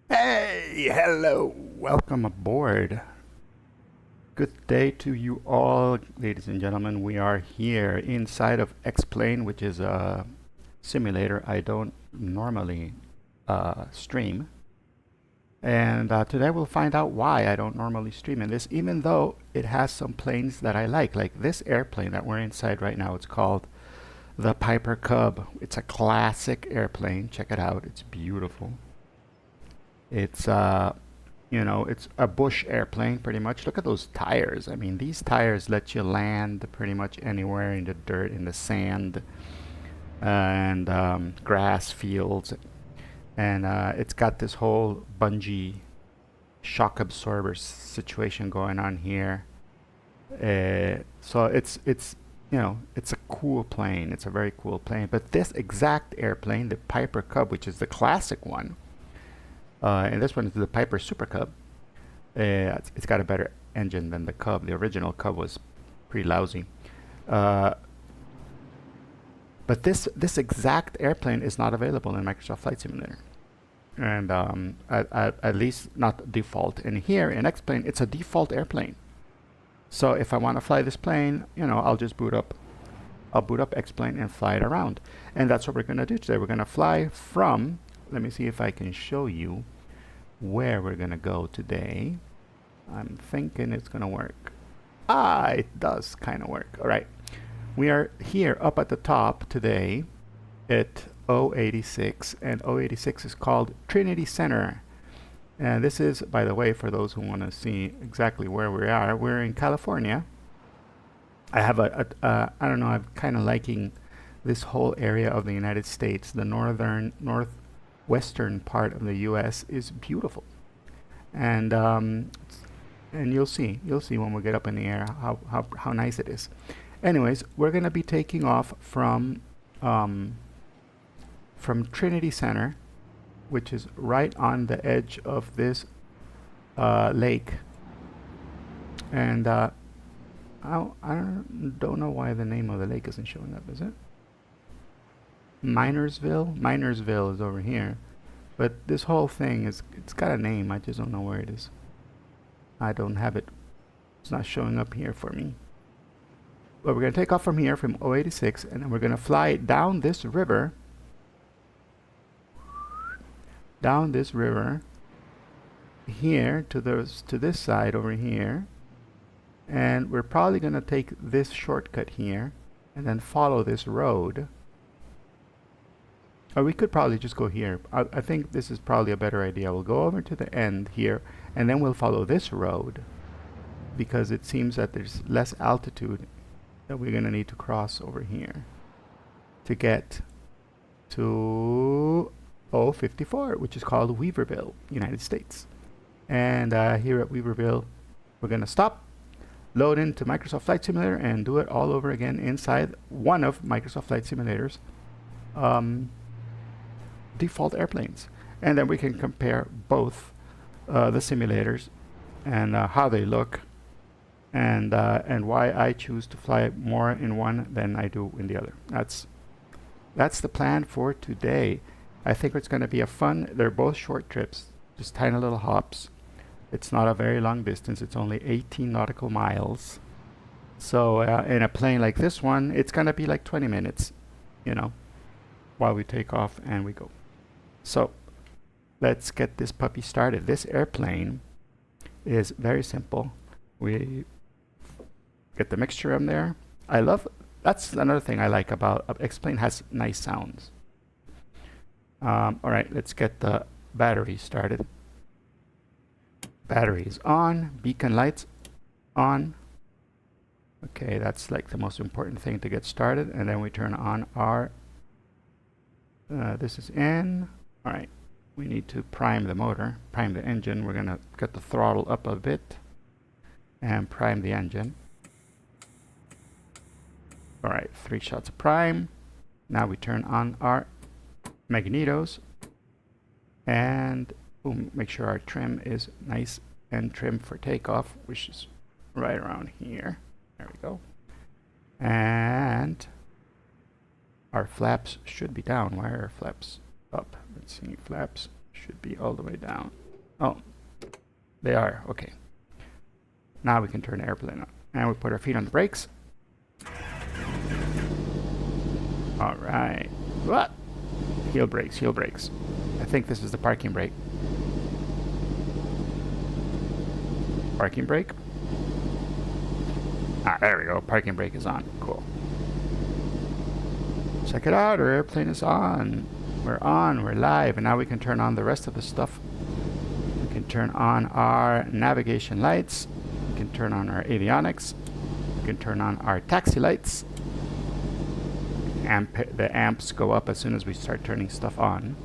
Hey, hello, welcome aboard. Good day to you all, ladies and gentlemen. We are here inside of Xplane, which is a simulator I don't normally stream. And today we'll find out why I don't normally stream in this, even though it has some planes that I like this airplane that we're inside right now. It's called the Piper Cub. It's a classic airplane. Check it out. It's beautiful. It's it's a bush airplane pretty much. Look at those tires. I mean, these tires let you land pretty much anywhere in the dirt, in the sand, and grass fields. And it's got this whole bungee shock absorber situation going on here. So it's you know, it's a cool plane. It's a very cool plane. But this exact airplane, the Piper Cub, which is the classic one, and this one is the Piper Super Cub. It's got a better engine than the Cub. The original Cub was pretty lousy. But this exact airplane is not available in Microsoft Flight Simulator, and at least not default. And here in Xplane, it's a default airplane. So if I want to fly this plane, you know, I'll just boot up. I'll boot up Xplane and fly it around. And that's what we're going to do today. We're going to fly from, let me see if I can show you where we're going to go today. I'm thinking it's going to work. Ah, it does kind of work. All right. We are here up at the top today at 086, and 086 is called Trinity Center. And this is, by the way, for those who want to see exactly where we are, we're in California. I have I don't know, I'm kind of liking this whole area of the United States. The northwestern part of the U.S. is beautiful. And you'll see when we get up in the air how nice it is. Anyways, we're going to be taking off from Trinity Center, which is right on the edge of this lake. And I don't know why the name of the lake isn't showing up, is it? Minersville? Minersville is over here. But this whole thing it's got a name, I just don't know where it is. I don't have it. It's not showing up here for me. But we're going to take off from here, from 086, and then we're going to fly down this river. Down this river here to this side over here, and we're probably going to take this shortcut here and then follow this road. Or we could probably just go here. I think this is probably a better idea. We'll go over to the end here and then we'll follow this road, because it seems that there's less altitude that we're going to need to cross over here to get to 054, which is called Weaverville, United States. And here at Weaverville, we're going to stop, load into Microsoft Flight Simulator, and do it all over again inside one of Microsoft Flight Simulator's default airplanes. And then we can compare both the simulators and how they look, and why I choose to fly more in one than I do in the other. That's the plan for today. I think it's going to be a fun. They're both short trips, just tiny little hops. It's not a very long distance. It's only 18 nautical miles. So in a plane like this one, it's going to be like 20 minutes, you know, while we take off and we go. So let's get this puppy started. This airplane is very simple. We get the mixture in there. That's another thing I like about Xplane, has nice sounds. All right, let's get the battery started. Battery is on, beacon lights on. Okay, that's like the most important thing to get started. And then we turn on our, this is in. All right, we need to prime the motor, prime the engine. We're gonna get the throttle up a bit and prime the engine. All right, 3 shots of prime. Now we turn on our magnetos and make sure our trim is nice and trim for takeoff, which is right around here. There we go. And our flaps should be down. Why are our flaps up? Let's see, flaps should be all the way down. Oh, they are. Okay. Now we can turn the airplane on. And we put our feet on the brakes. All right. What? Heel brakes, heel brakes. I think this is the parking brake. Parking brake. Ah, there we go. Parking brake is on. Cool. Check it out. Our airplane is on. We're on. We're live. And now we can turn on the rest of the stuff. We can turn on our navigation lights. We can turn on our avionics. We can turn on our taxi lights. The amps go up as soon as we start turning stuff on,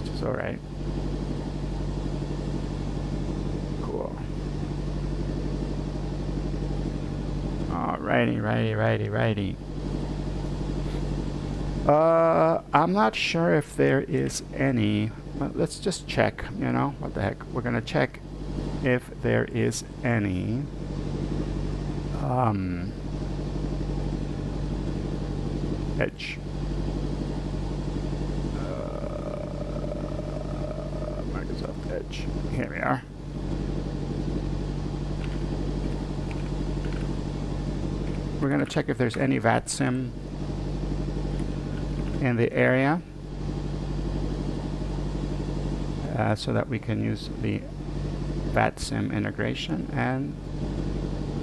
which is all right. Righty. I'm not sure if there is any, but let's just check, you know, what the heck. We're gonna check if there is any edge. Microsoft Edge. Here we are. We're gonna check if there's any VATSIM in the area, so that we can use the VATSIM integration. And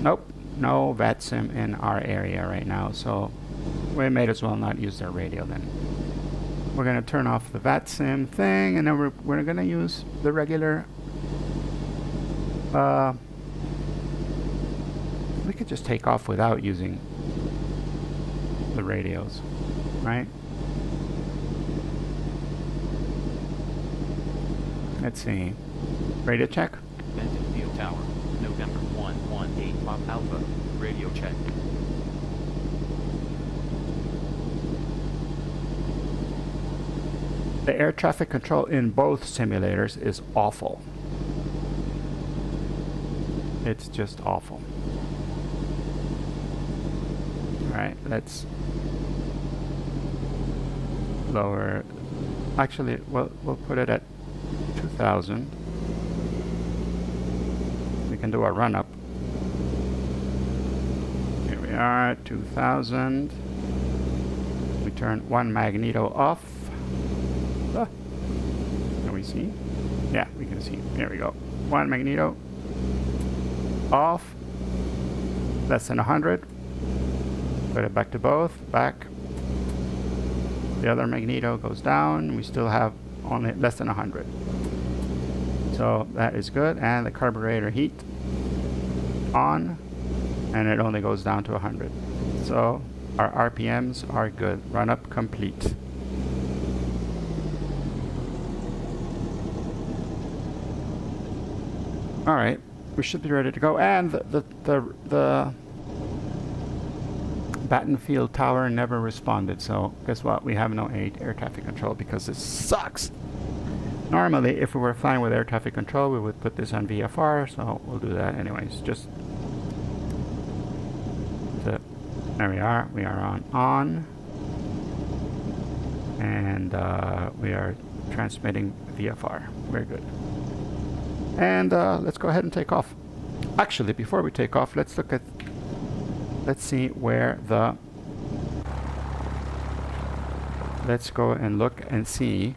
nope, no VATSIM in our area right now, so we may as well not use their radio then. We're going to turn off the VATSIM thing, and then we're going to use the regular, we could just take off without using the radios, right? Let's see. Radio check. Benton Field Tower, November 118 Pop Alpha. Radio check. The air traffic control in both simulators is awful. It's just awful. Alright, let's lower. Actually, we'll put it at 2000. We can do a run up. Here we are at 2000. We turn one magneto off. Can we see? Yeah, we can see. There we go. One magneto off. Less than 100. Put it back to both. Back. The other magneto goes down. We still have only less than 100. So that is good. And the carburetor heat on. And it only goes down to 100. So our RPMs are good. Run up complete. All right, we should be ready to go. And the Battenfield Tower never responded. So guess what? We have no air traffic control because this sucks. Normally, if we were flying with air traffic control, we would put this on VFR. So we'll do that anyways. Just there we are. We are on, and we are transmitting VFR. Very good. And let's go ahead and take off. Actually, before we take off, let's see where the, let's go and look and see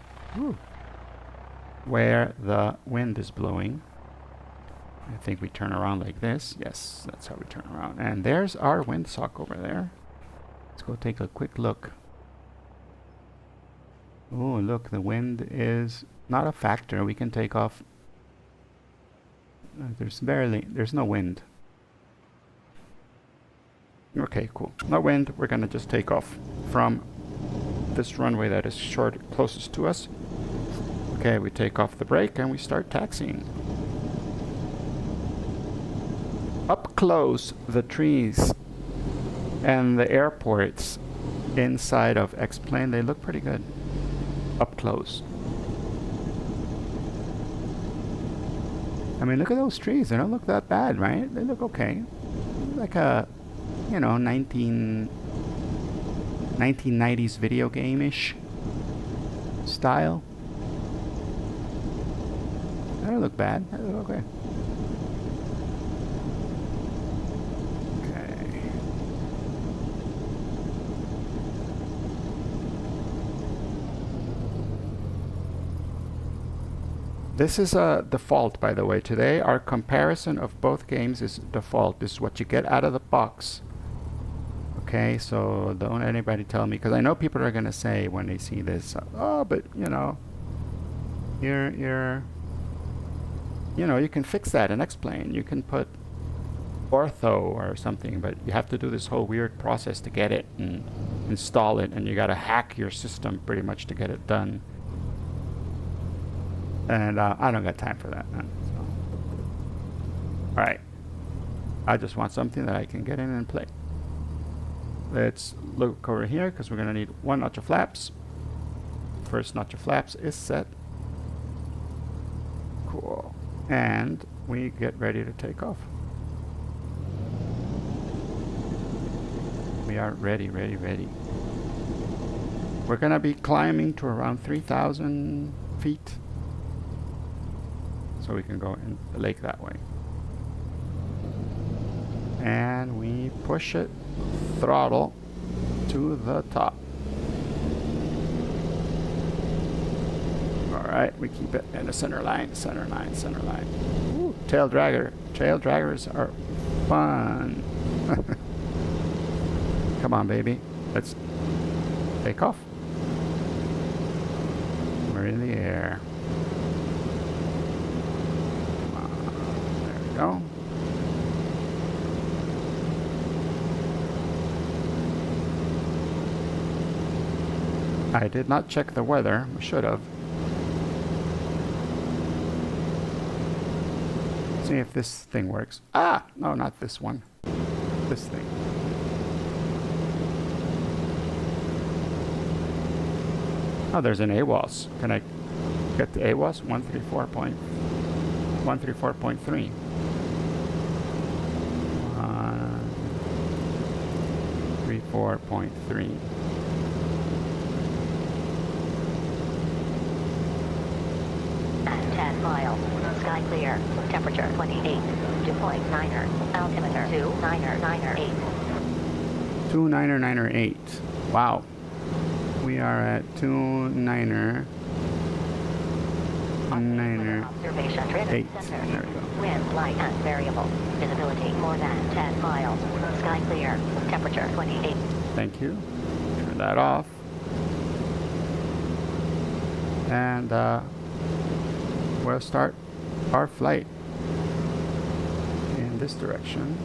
where the wind is blowing. I think we turn around like this. Yes, that's how we turn around. And there's our windsock over there. Let's go take a quick look. Oh, look, the wind is not a factor. We can take off. There's no wind. Okay, cool. No wind. We're gonna just take off from this runway that is closest to us. Okay, we take off the brake and we start taxiing. Up close, the trees and the airports inside of Xplane, they look pretty good. Up close. I mean, look at those trees. They don't look that bad, right? They look okay. Like a, you know, 1990s video game-ish style. They don't look bad. They look okay. This is a default, by the way. Today, our comparison of both games is default. This is what you get out of the box. Okay, so don't anybody tell me, because I know people are going to say when they see this, oh, but, you know, you can fix that in Xplane. You can put ortho or something, but you have to do this whole weird process to get it and install it, and you got to hack your system pretty much to get it done. And I don't got time for that, man. So. All right. I just want something that I can get in and play. let's look over here because we're going to need one notch of flaps. First notch of flaps is set. Cool. And we get ready to take off. We are ready. We're going to be climbing to around 3,000 feet. So we can go in the lake that way. And we push it, throttle to the top. Alright, we keep it in the center line. Ooh, tail dragger. Tail draggers are fun. Come on, baby. Let's take off. We're in the air. Come on. There we go. I did not check the weather. I should have. See if this thing works. Ah! No, not this one. This thing. Oh, there's an AWOS. Can I get the AWOS? 134.3. 134.3. At 10 miles, sky clear, temperature 28, 2.9er, altimeter 2998. 2998. Wow. We are at 29er. Observation 8. There we go. Wind light and variable. Visibility more than 10 miles. Sky clear. Temperature 28. Thank you. Turn that off. And we'll start our flight in this direction.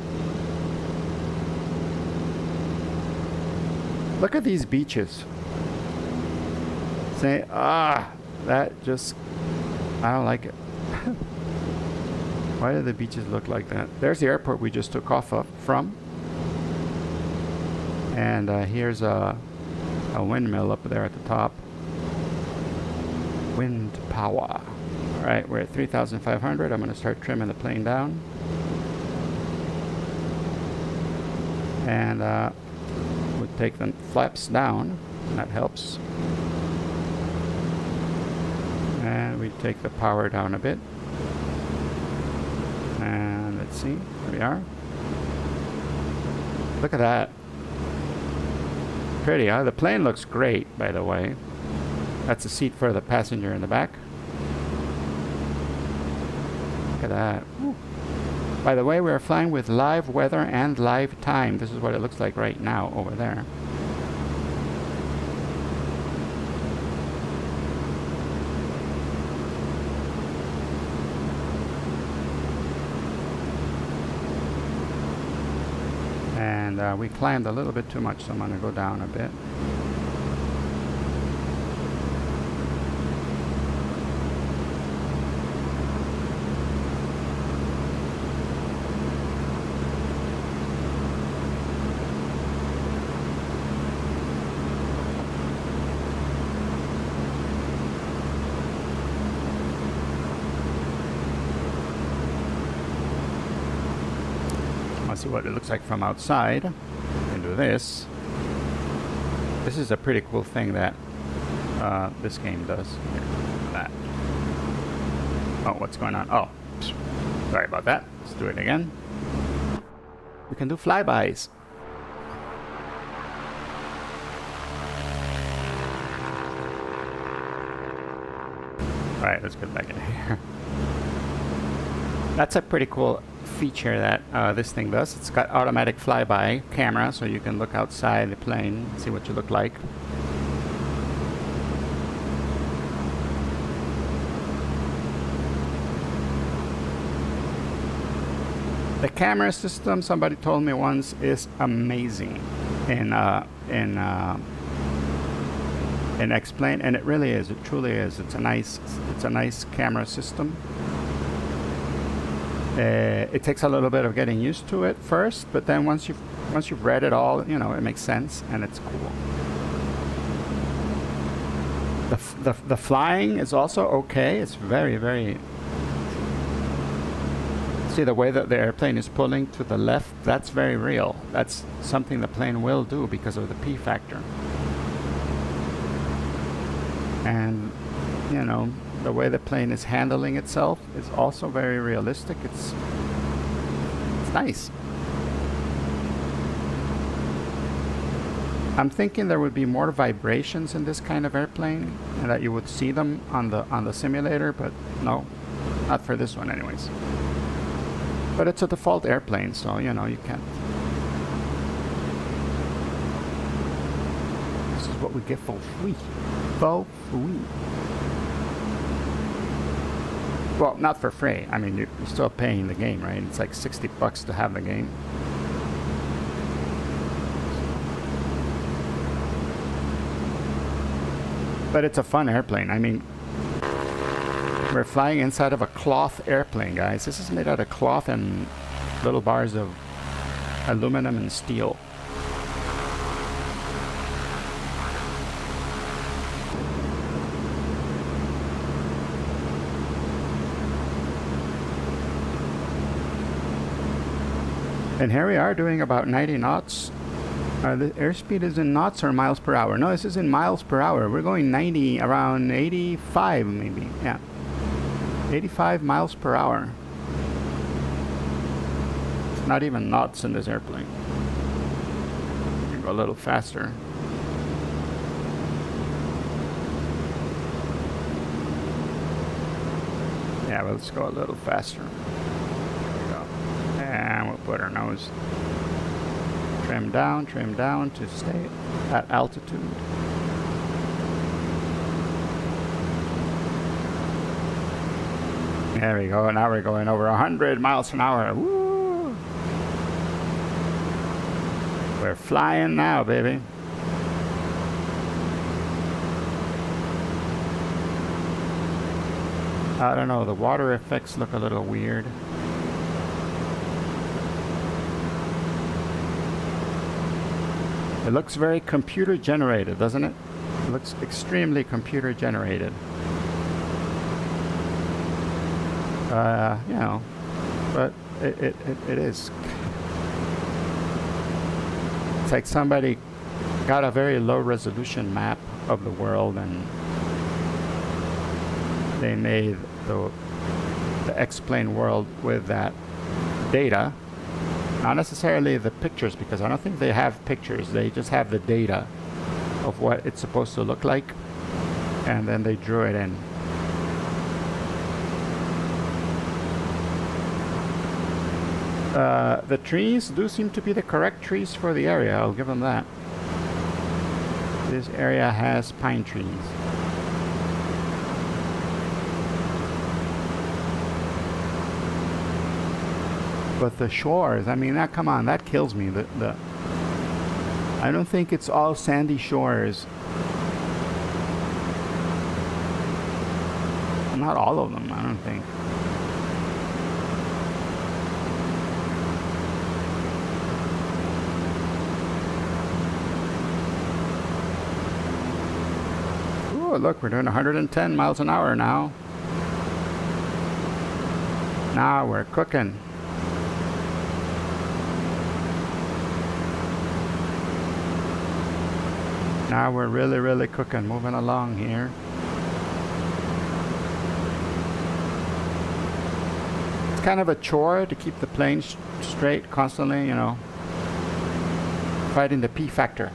Look at these beaches. Say, that just, I don't like it. Why do the beaches look like that? There's the airport we just took off from. And here's a windmill up there at the top. Wind power. Alright, we're at 3,500. I'm going to start trimming the plane down. And we'll take the flaps down. That helps. And we take the power down a bit. And let's see. There we are. Look at that. Pretty, huh? The plane looks great, by the way. That's a seat for the passenger in the back. Look at that. Ooh. By the way, we're flying with live weather and live time. This is what it looks like right now over there. And we climbed a little bit too much, so I'm going to go down a bit. See what it looks like from outside. Into this. This is a pretty cool thing that this game does. Here, that. Oh, what's going on? Oh, sorry about that. Let's do it again. We can do flybys. All right, let's get back in here. That's a pretty cool feature that this thing does. It's got automatic flyby camera, so you can look outside the plane and see what you look like. The camera system, somebody told me once, is amazing in Xplane, and it really is. It truly is. It's a nice camera system. It takes a little bit of getting used to it first, but then once you've read it all, you know, it makes sense and it's cool. The flying is also okay. It's very, very... See the way that the airplane is pulling to the left? That's very real. That's something the plane will do because of the P factor. And, you know, the way the plane is handling itself is also very realistic. It's nice. I'm thinking there would be more vibrations in this kind of airplane and that you would see them on the simulator, but no, not for this one anyways. But it's a default airplane, so you know you can't. This is what we get for free. For free. Well, not for free. I mean, you're still paying the game, right? It's like $60 to have the game. But it's a fun airplane. I mean, we're flying inside of a cloth airplane, guys. This is made out of cloth and little bars of aluminum and steel. And here we are doing about 90 knots. The airspeed is in knots or miles per hour? No, this is in miles per hour. We're going 90, around 85 maybe. Yeah. 85 miles per hour. It's not even knots in this airplane. You can go a little faster. Yeah, well, let's go a little faster. There we go. And we'll put our nose. Trim down to stay at altitude. There we go. Now we're going over 100 miles an hour. Woo! We're flying now, baby. I don't know. The water effects look a little weird. It looks very computer generated, doesn't it? It looks extremely computer generated. You know, but it is. It's like somebody got a very low resolution map of the world and they made the Xplane world with that data. Not necessarily the pictures, because I don't think they have pictures. They just have the data of what it's supposed to look like, and then they drew it in. The trees do seem to be the correct trees for the area. I'll give them that. This area has pine trees. But the shores, I mean, come on, that kills me. I don't think it's all sandy shores. Not all of them, I don't think. Ooh, look, we're doing 110 miles an hour now. Now we're cooking. Now we're really, really cooking, moving along here. It's kind of a chore to keep the plane straight constantly, you know, fighting the P factor.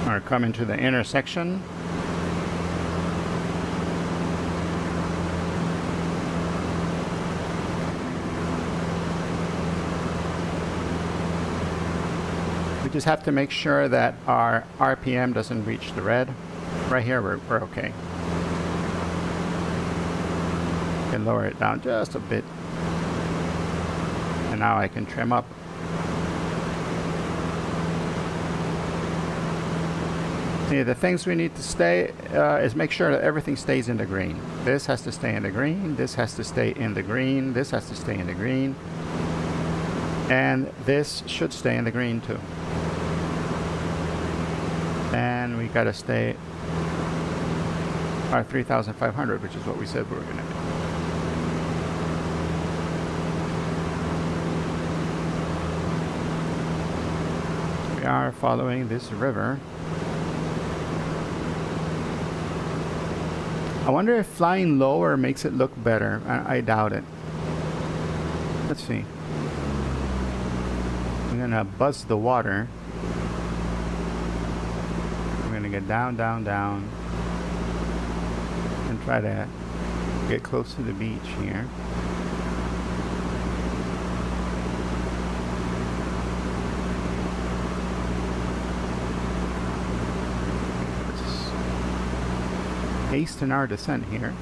We're coming to the intersection. We just have to make sure that our RPM doesn't reach the red. Right here, we're okay. You can lower it down just a bit. And now I can trim up. Yeah, the things we need to stay is make sure that everything stays in the green. This has to stay in the green. This has to stay in the green. This has to stay in the green. And this should stay in the green too. And we gotta stay our 3,500, which is what we said we were gonna do. We are following this river. I wonder if flying lower makes it look better. I doubt it. Let's see. I'm gonna buzz the water. I'm gonna get down, down, down, and try to get close to the beach here. Hasten our descent here.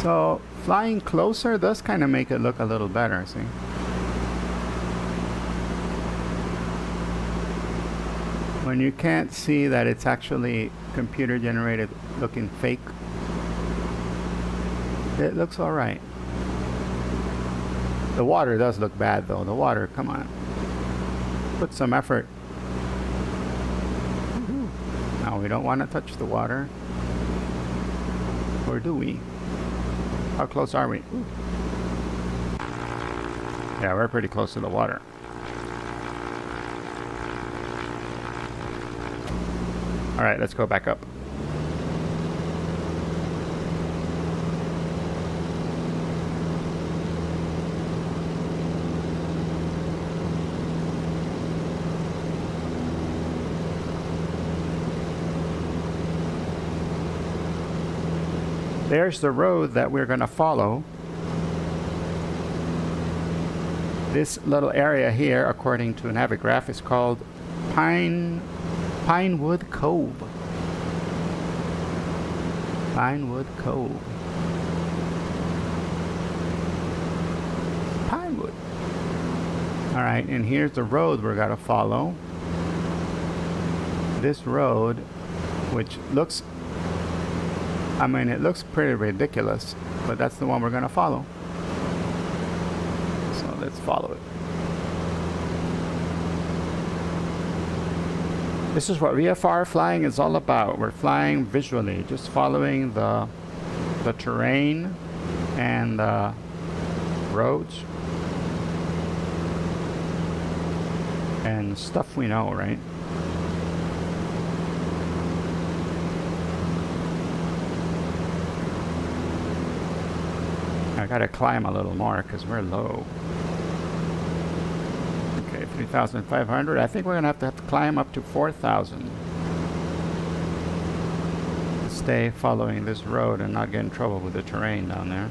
So flying closer does kind of make it look a little better, see? When you can't see that it's actually computer generated looking fake, it looks alright. The water does look bad though. The water, come on. Put some effort. Now we don't want to touch the water. Or do we? How close are we? Yeah, we're pretty close to the water. Alright, let's go back up. There's the road that we're going to follow. This little area here, according to Navigraph, is called Pinewood Cove. Pinewood Cove. Pinewood. Alright, and here's the road we're going to follow. This road, which looks, I mean, it looks pretty ridiculous, but that's the one we're going to follow. So let's follow it. This is what VFR flying is all about. We're flying visually, just following the terrain and the roads and stuff we know, right? I gotta climb a little more because we're low. Okay, 3,500. I think we're gonna have to climb up to 4,000 to stay following this road and not get in trouble with the terrain down there.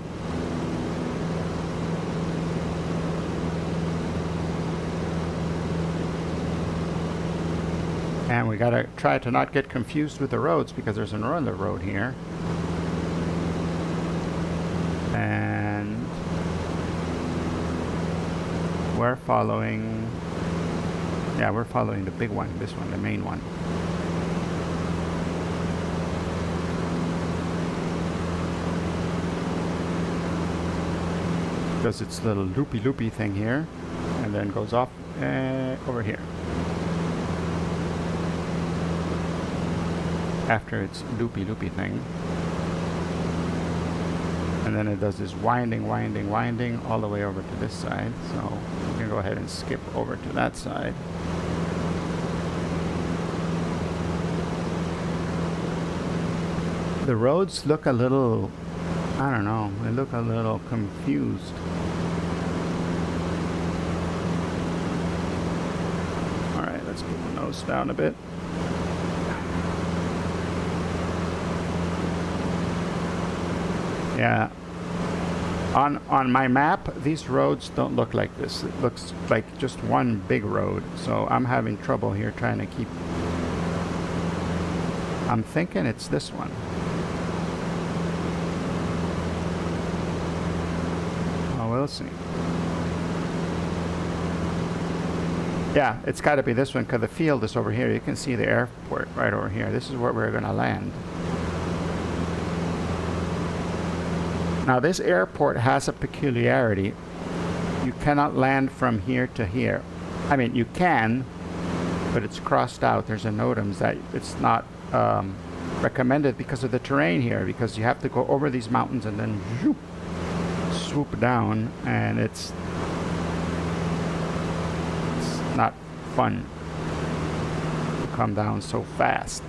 And we gotta try to not get confused with the roads because there's another road here. And we're following, yeah, we're following the big one, this one, the main one. Does its little loopy thing here and then goes off over here. After its loopy thing. And then it does this winding all the way over to this side. So we can go ahead and skip over to that side. The roads look a little, I don't know, they look a little confused. Alright, let's put the nose down a bit. Yeah, On my map, these roads don't look like this. It looks like just one big road. So I'm having trouble here trying to keep. I'm thinking it's this one. Oh, we'll see. Yeah, it's got to be this one because the field is over here. You can see the airport right over here. This is where we're going to land. Now this airport has a peculiarity. You cannot land from here to here. I mean, you can, but it's crossed out. There's a NOTAMs that it's not recommended because of the terrain here, because you have to go over these mountains and then zoop, swoop down, and it's not fun to come down so fast.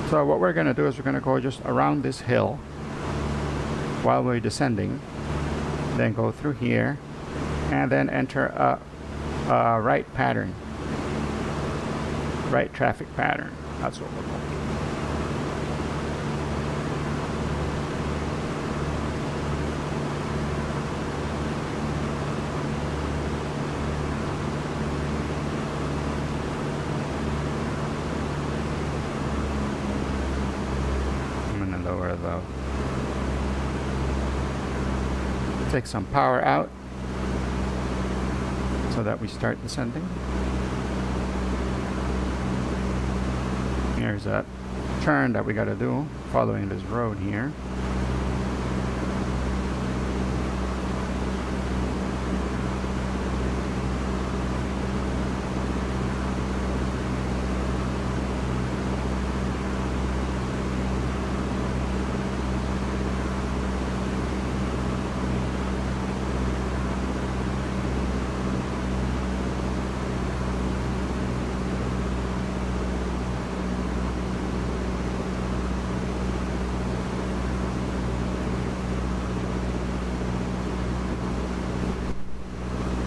So what we're going to do is we're going to go just around this hill while we're descending, then go through here, and then enter a right pattern, right traffic pattern. That's what we're going. Lower though. Take some power out so that we start descending. Here's a turn that we got to do following this road here.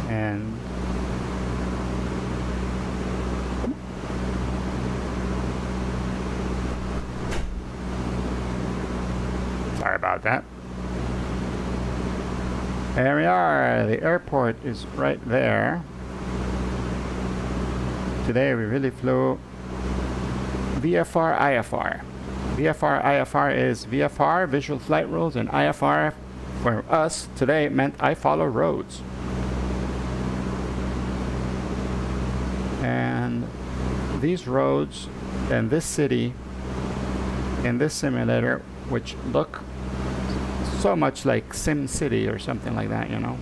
And sorry about that. There we are. The airport is right there. Today we really flew VFR IFR. VFR IFR is VFR, Visual Flight Rules, and IFR for us today meant I follow roads. And these roads and this city in this simulator, which look so much like Sim City or something like that, you know,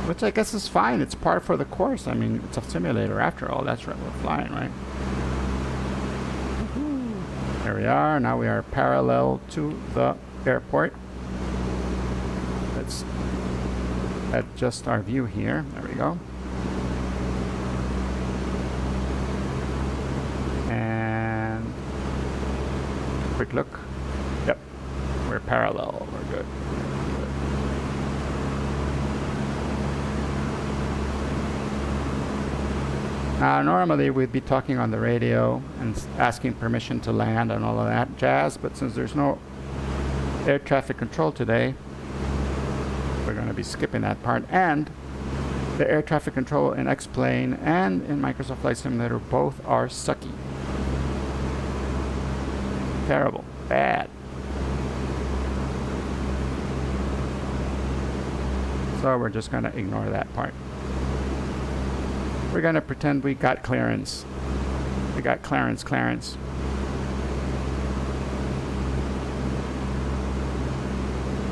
which I guess is fine. It's par for the course. I mean, it's a simulator after all. That's right, we're flying, right? There we are. Now we are parallel to the airport. Let's adjust our view here. There we go. And quick look. Yep, we're parallel. We're good. Now, normally we'd be talking on the radio and asking permission to land and all of that jazz, but since there's no air traffic control today, we're going to be skipping that part. And the air traffic control in Xplane and in Microsoft Flight Simulator both are sucky. Terrible. Bad. So we're just going to ignore that part. We're going to pretend we got clearance. We got clearance.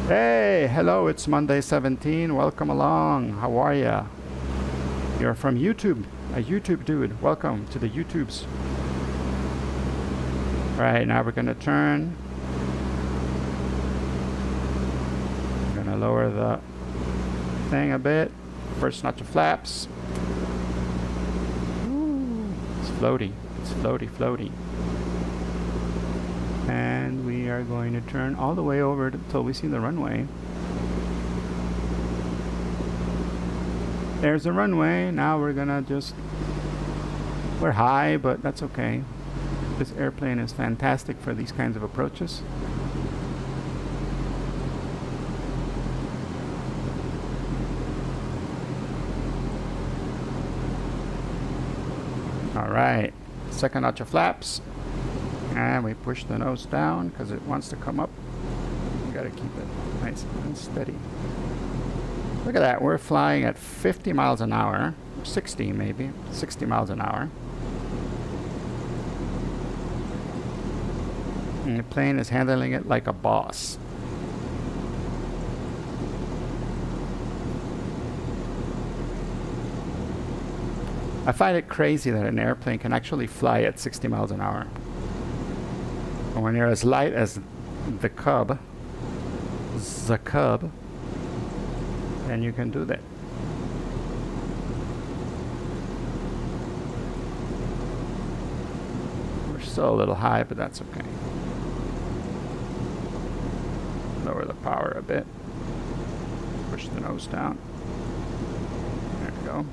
Hey, hello, it's Monday 17. Welcome along. How are ya? You're from YouTube. A YouTube dude. Welcome to the YouTubes. Right, now we're going to turn. We're going to lower the thing a bit. First notch of flaps. It's floaty. It's floaty. And we are going to turn all the way over until we see the runway. There's the runway. Now we're gonna just... We're high, but that's okay. This airplane is fantastic for these kinds of approaches. Alright, second notch of flaps. And we push the nose down because it wants to come up. You gotta keep it nice and steady. Look at that, we're flying at 50 miles an hour. 60 maybe, 60 miles an hour. And the plane is handling it like a boss. I find it crazy that an airplane can actually fly at 60 miles an hour. But when you're as light as the Cub, then you can do that. We're still a little high, but that's okay. Lower the power a bit. Push the nose down. There we go.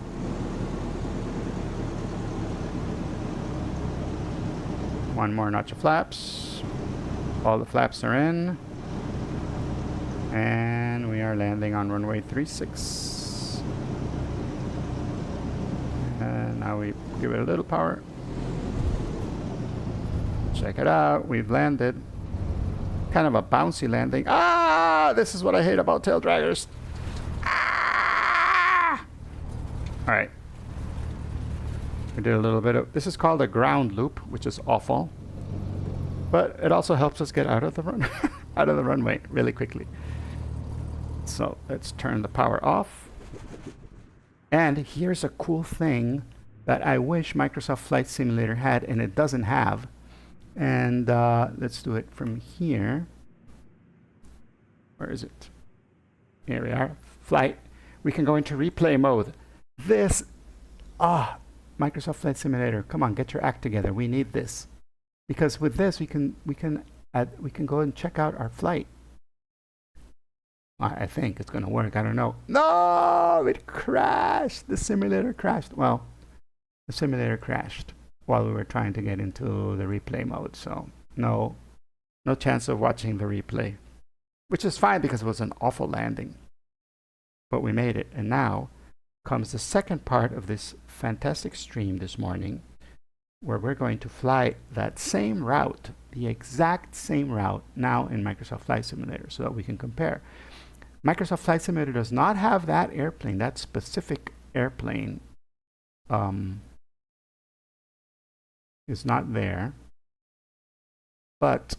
One more notch of flaps. All the flaps are in. And we are landing on runway 36. And now we give it a little power. Check it out. We've landed. Kind of a bouncy landing. Ah! This is what I hate about tail draggers. Ah! Alright. We did a little bit of... This is called a ground loop, which is awful. But it also helps us get out of the runway really quickly. So let's turn the power off. And here's a cool thing that I wish Microsoft Flight Simulator had, and it doesn't have. And let's do it from here. Where is it? Here we are. Flight. We can go into replay mode. This... Microsoft Flight Simulator, come on, get your act together. We need this, because with this we can go and check out our flight. I think it's going to work. I don't know. No, it crashed. The simulator crashed. Well, the simulator crashed while we were trying to get into the replay mode. So no chance of watching the replay, which is fine because it was an awful landing. But we made it, and now comes the second part of this fantastic stream this morning, where we're going to fly that same route, the exact same route, now in Microsoft Flight Simulator, so that we can compare. Microsoft Flight Simulator does not have that airplane, that specific airplane is not there. But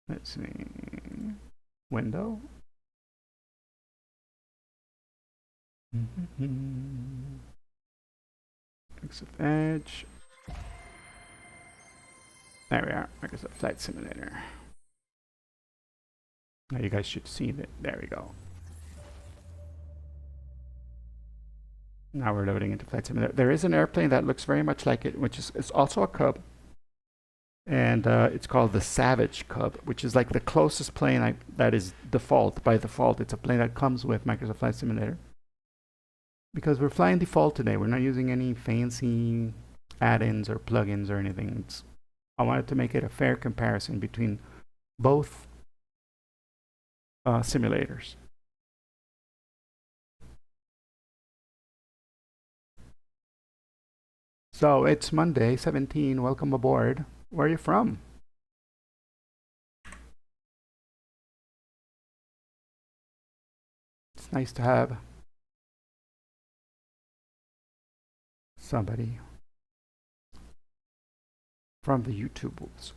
let's see, window. Exit edge. There we are, Microsoft Flight Simulator. Now you guys should see that. There we go. Now we're loading into Flight Simulator. There is an airplane that looks very much like it, which is it's also a Cub. And it's called the Savage Cub, which is like the closest plane that is default. By default, it's a plane that comes with Microsoft Flight Simulator. Because we're flying default today, we're not using any fancy add-ins or plugins or anything. I wanted to make it a fair comparison between both simulators. So it's Monday, 17. Welcome aboard. Where are you from? It's nice to have somebody from the YouTubes.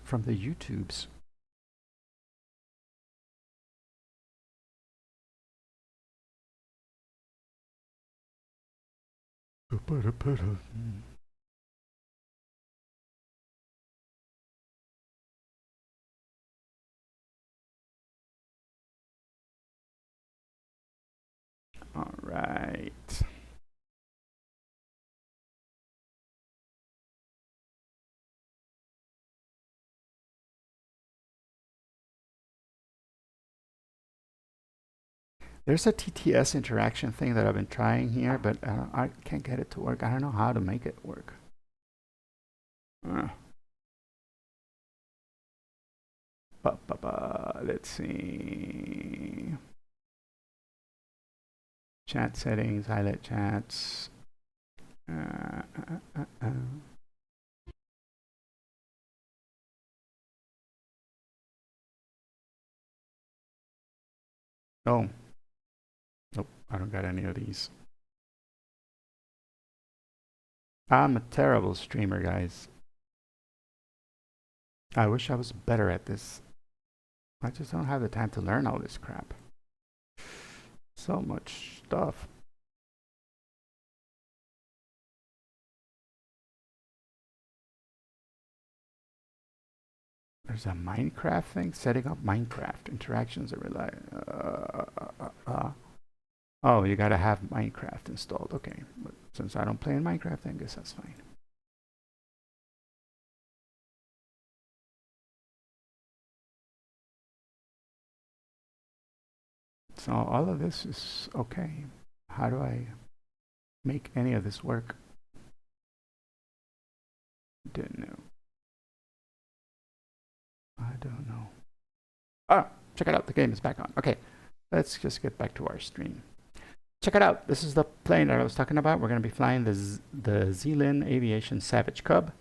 All right. There's a TTS interaction thing that I've been trying here, but I can't get it to work. I don't know how to make it work. Let's see. Chat settings, highlight chats. Oh. Nope, I don't got any of these. I'm a terrible streamer, guys. I wish I was better at this. I just don't have the time to learn all this crap. So much stuff. There's a Minecraft thing? Setting up Minecraft. Interactions that rely... Oh, you gotta have Minecraft installed. Okay, but since I don't play in Minecraft, I guess that's fine. So all of this is okay. How do I make any of this work? Didn't know. I don't know. Ah, check it out. The game is back on. Okay, let's just get back to our stream. Check it out. This is the plane that I was talking about. We're going to be flying the Xplane Aviation Savage Cub.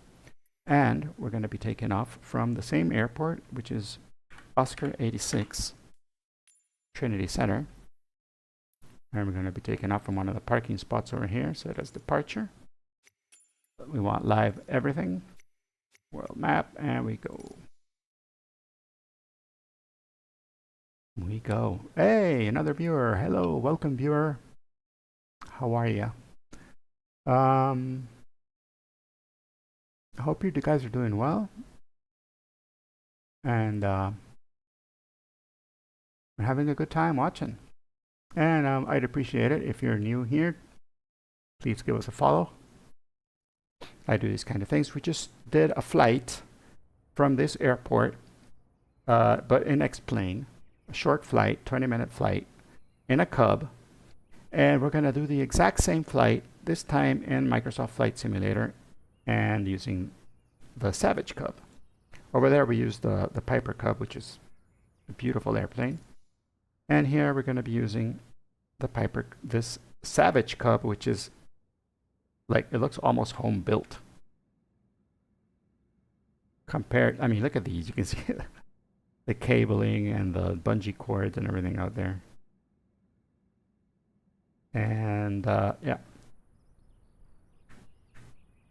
And we're going to be taking off from the same airport, which is Oscar 86, Trinity Center. And we're going to be taking off from one of the parking spots over here. So that's departure. We want live everything. World map. And we go. We go. Hey, another viewer. Hello. Welcome, viewer. How are you? I hope you guys are doing well. And having a good time watching. And I'd appreciate it if you're new here. Please give us a follow. I do these kind of things. We just did a flight from this airport, but in Xplane, a short flight, 20-minute flight, in a Cub. And we're going to do the exact same flight, this time in Microsoft Flight Simulator and using the Savage Cub. Over there we use the Piper Cub, which is a beautiful airplane. And here we're going to be using this Savage Cub, which is like, it looks almost home built. Compared, I mean, look at these. You can see the cabling and the bungee cords and everything out there. And yeah.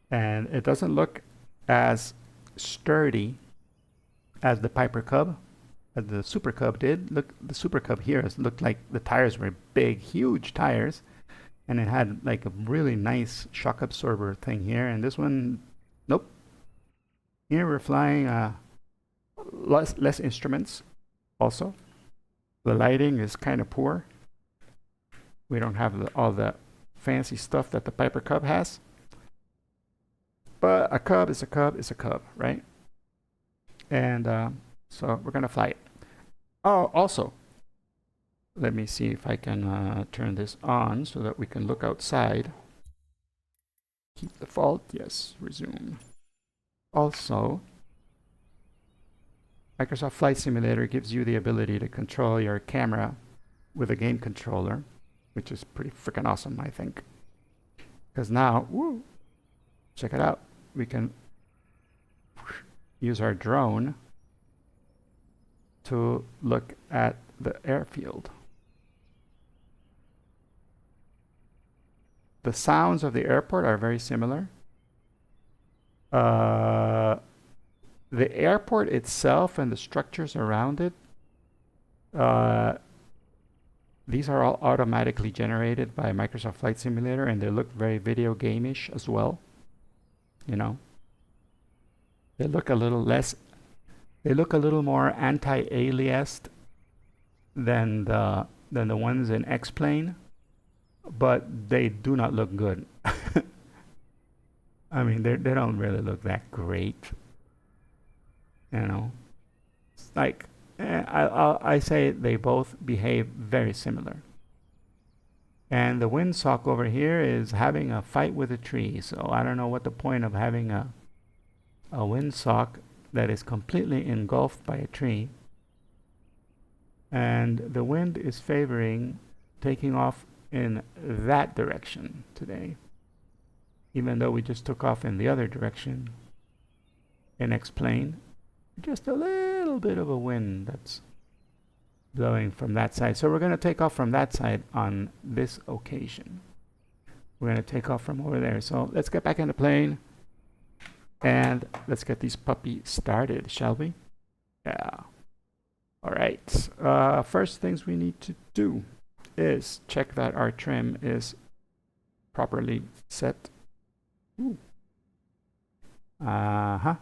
And it doesn't look as sturdy as the Piper Cub, as the Super Cub did. Look, the Super Cub here looked like the tires were big, huge tires. And it had like a really nice shock absorber thing here. And this one, nope. Here we're flying less instruments also. The lighting is kind of poor. We don't have all the fancy stuff that the Piper Cub has. But a Cub is a Cub is a Cub, right? And so we're going to fly it. Oh, also, let me see if I can turn this on so that we can look outside. Keep default. Yes, resume. Also, Microsoft Flight Simulator gives you the ability to control your camera with a game controller, which is pretty freaking awesome, I think. Because now, woo, check it out. We can use our drone to look at the airfield. The sounds of the airport are very similar. The airport itself and the structures around it, these are all automatically generated by Microsoft Flight Simulator, and they look very video game-ish as well. You know, they look a little more anti-aliased than the ones in Xplane, but they do not look good. I mean, they don't really look that great. You know, it's like I say they both behave very similar. And the windsock over here is having a fight with a tree. So I don't know what the point of having a windsock that is completely engulfed by a tree. And the wind is favoring taking off in that direction today, even though we just took off in the other direction in Xplane. Just a little bit of a wind that's blowing from that side. So we're going to take off from that side on this occasion. We're going to take off from over there. So let's get back in the plane and let's get these puppies started, shall we? Yeah. All right. First things we need to do is check that our trim is properly set. Ooh. Uh-huh.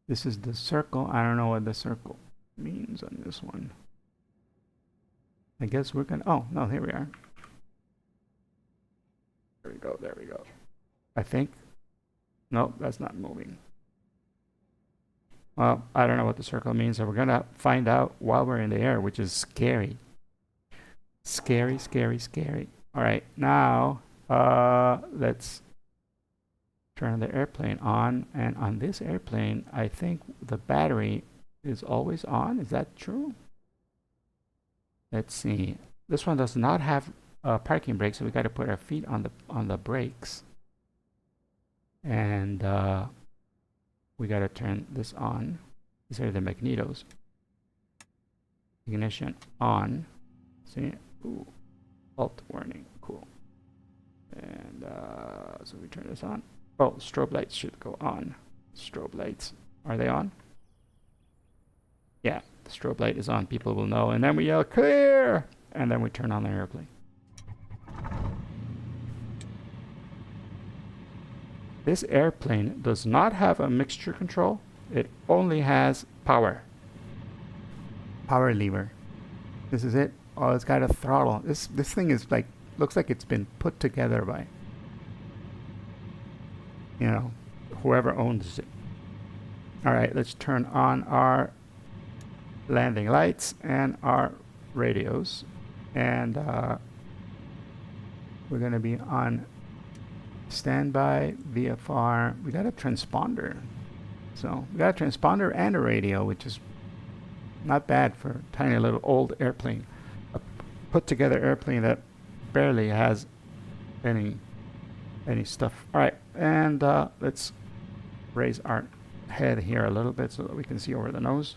This is the circle. I don't know what the circle means on this one. I guess we're gonna, oh, no, here we are. There we go, there we go. I think, nope, that's not moving. Well, I don't know what the circle means, so we're gonna find out while we're in the air, which is scary. Scary, scary, scary. All right, now let's turn the airplane on. And on this airplane, I think the battery is always on. Is that true? Let's see. This one does not have parking brakes, so we got to put our feet on the brakes. And we got to turn this on. These are the magnetos. Ignition on. See? Ooh. Alt warning. Cool. And so we turn this on. Oh, strobe lights should go on. Strobe lights. Are they on? Yeah, the strobe light is on. People will know. And then we yell, clear! And then we turn on the airplane. This airplane does not have a mixture control. It only has power. Power lever. This is it. Oh, it's got a throttle. This thing is like, looks like it's been put together by, you know, whoever owns it. All right, let's turn on our landing lights and our radios. And we're going to be on standby VFR. We got a transponder. So we got a transponder and a radio, which is not bad for a tiny little old airplane. A put together airplane that barely has any stuff. All right, and let's raise our head here a little bit so that we can see over the nose.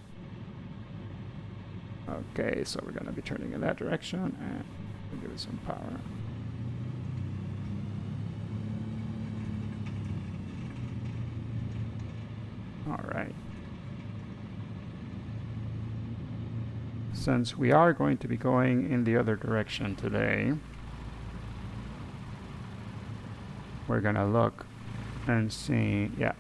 Okay, so we're going to be turning in that direction, and we'll give it some power. All right. Since we are going to be going in the other direction today, we're going to look and see, yeah.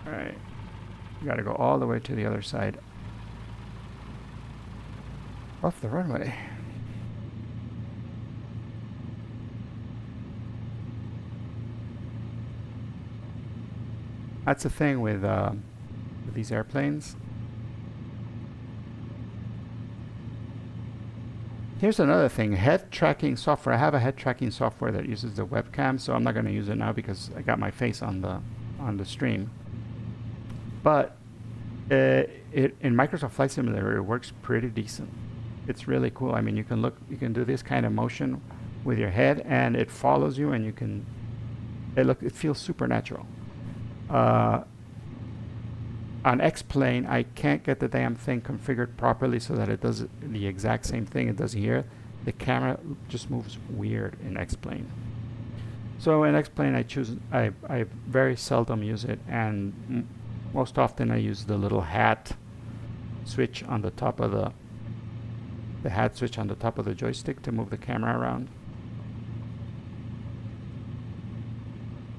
All right. We got to go all the way to the other side of the runway. That's the thing with these airplanes. Here's another thing, head tracking software. I have a head tracking software that uses the webcam, so I'm not going to use it now because I got my face on the stream. But in Microsoft Flight Simulator, it works pretty decent. It's really cool. I mean, you can do this kind of motion with your head, and it follows you, and you can. It feels supernatural. On Xplane, I can't get the damn thing configured properly so that it does the exact same thing it does here. The camera just moves weird in Xplane. So in Xplane, I very seldom use it, and most often I use the little hat switch on the top of the hat switch on the top of the joystick to move the camera around.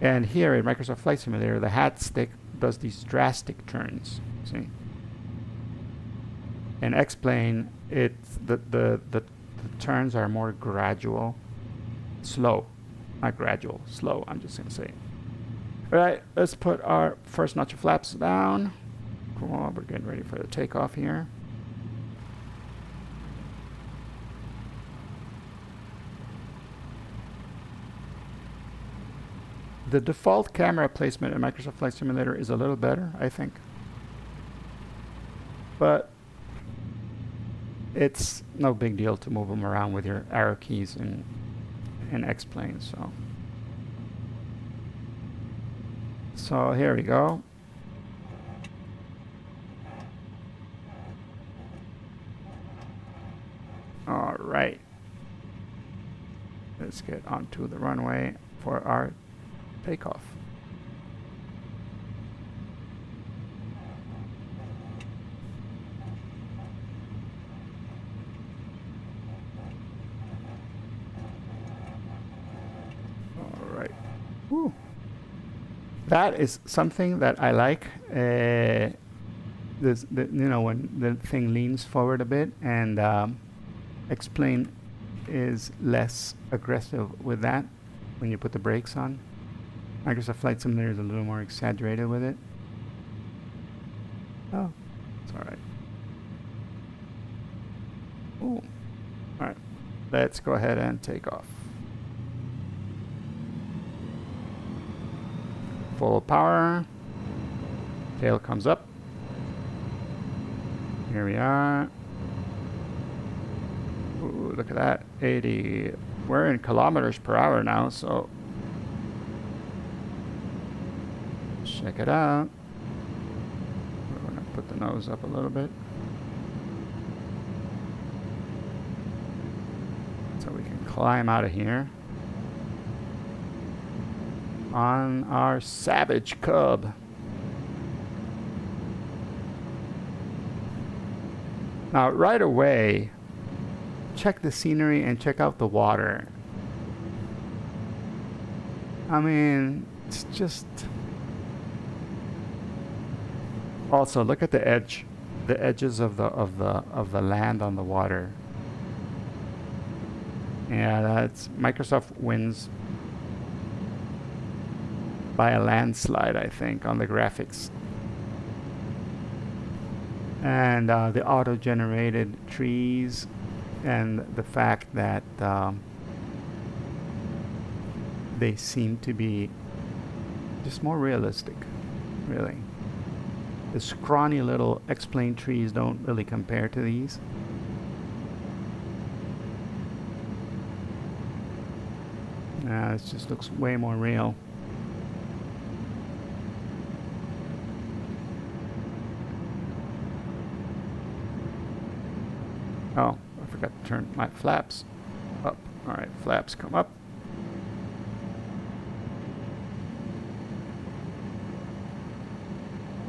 And here in Microsoft Flight Simulator, the hat stick does these drastic turns. See? In Xplane, the turns are more gradual, slow, not gradual, slow. I'm just gonna say. All right, let's put our first notch of flaps down. Cool, we're getting ready for the takeoff here. The default camera placement in Microsoft Flight Simulator is a little better, I think. But it's no big deal to move them around with your arrow keys in Xplane, so here we go. All right. Let's get onto the runway for our takeoff. All right. Woo. That is something that I like. This, you know, when the thing leans forward a bit, and Xplane is less aggressive with that when you put the brakes on. Microsoft Flight Simulator is a little more exaggerated with it. Oh, it's all right. Ooh. All right, let's go ahead and take off. Full power. Tail comes up. Here we are. Ooh, look at that, 80. We're in kilometers per hour now, so check it out. We're gonna put the nose up a little bit so we can climb out of here on our Savage Cub. Now, right away, check the scenery and check out the water. I mean, it's just... Also, look at the edges of the land on the water. Yeah, that's Microsoft wins by a landslide, I think, on the graphics. And the auto-generated trees, and the fact that they seem to be just more realistic, really. The scrawny little Xplane trees don't really compare to these. It just looks way more real. Oh, I forgot to turn my flaps up. All right, flaps come up.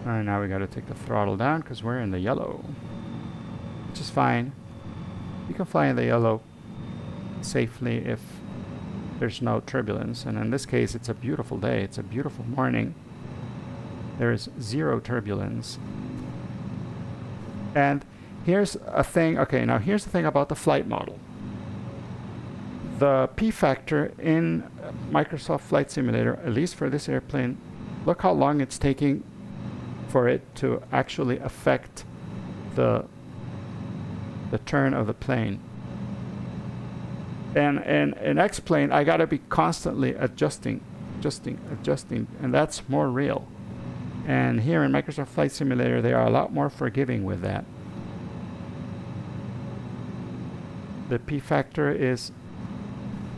All right, now we got to take the throttle down because we're in the yellow, which is fine. You can fly in the yellow safely if there's no turbulence. And in this case, it's a beautiful day. It's a beautiful morning. There is zero turbulence. And here's a thing. Okay, now here's the thing about the flight model. The P factor in Microsoft Flight Simulator, at least for this airplane, look how long it's taking for it to actually affect the turn of the plane. And in Xplane, I gotta be constantly adjusting, and that's more real. And here in Microsoft Flight Simulator, they are a lot more forgiving with that. The P factor is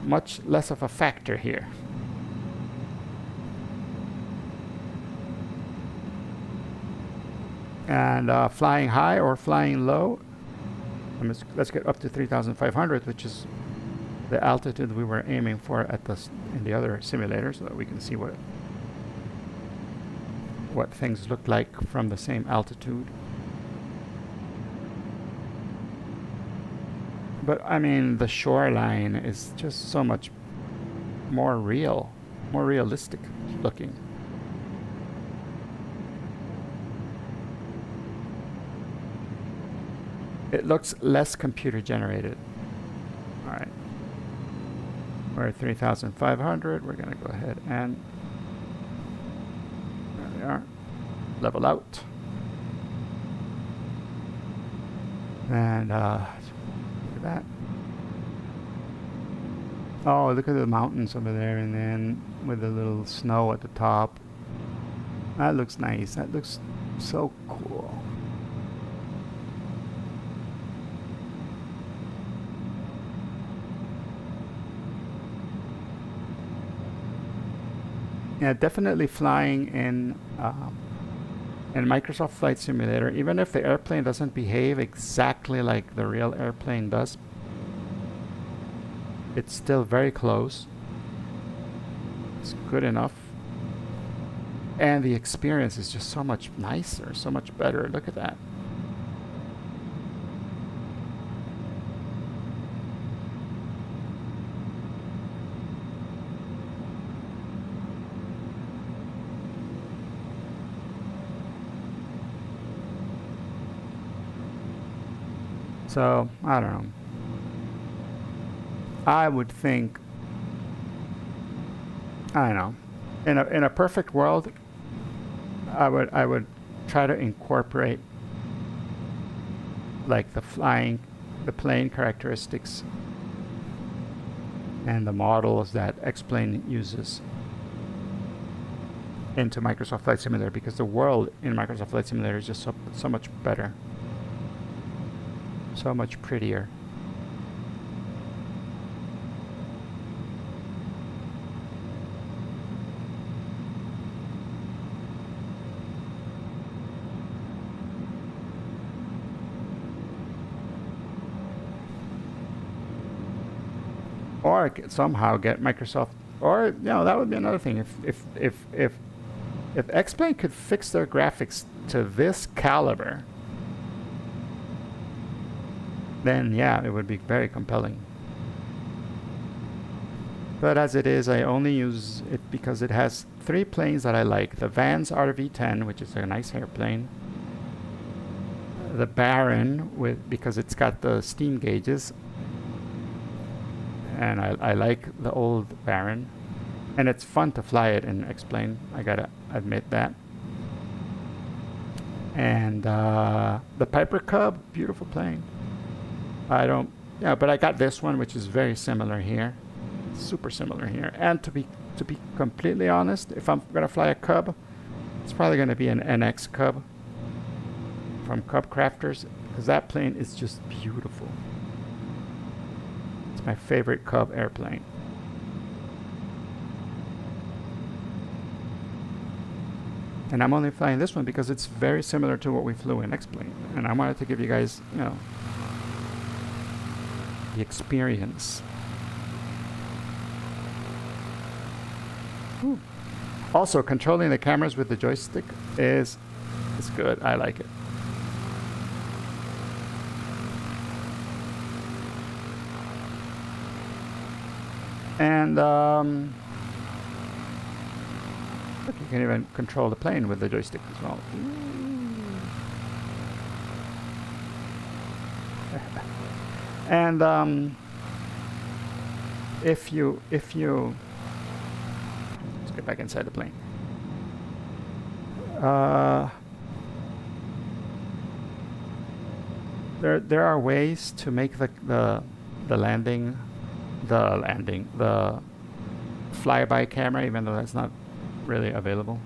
much less of a factor here. And flying high or flying low, let's get up to 3,500, which is the altitude we were aiming for at in the other simulator, so that we can see what things look like from the same altitude. But I mean, the shoreline is just so much more real, more realistic looking. It looks less computer generated. All right. We're at 3,500. We're going to go ahead and level out. And look at that. Oh, look at the mountains over there, and then with the little snow at the top. That looks nice. That looks so cool. Yeah, definitely flying in Microsoft Flight Simulator, even if the airplane doesn't behave exactly like the real airplane does, it's still very close. It's good enough. And the experience is just so much nicer, so much better. Look at that. So, I don't know. I would think, I don't know, in a perfect world, I would try to incorporate like the plane characteristics and the models that Xplane uses into Microsoft Flight Simulator, because the world in Microsoft Flight Simulator is just so much better, so much prettier. Or I could somehow get Microsoft, or that would be another thing. If Xplane could fix their graphics to this caliber, then yeah, it would be very compelling. But as it is, I only use it because it has 3 planes that I like. The Vans RV-10, which is a nice airplane. The Baron, because it's got the steam gauges. And I like the old Baron. And it's fun to fly it in Xplane, I gotta admit that. And the Piper Cub, beautiful plane. But I got this one, which is very similar here. Super similar here. And to be completely honest, if I'm gonna fly a Cub, it's probably gonna be an NX Cub from Cub Crafters, because that plane is just beautiful. It's my favorite Cub airplane. And I'm only flying this one because it's very similar to what we flew in Xplane. And I wanted to give you guys, the experience. Ooh. Also, controlling the cameras with the joystick is good. I like it. And look, you can even control the plane with the joystick as well. And if you let's get back inside the plane. There are ways to make the flyby camera, even though that's not really available.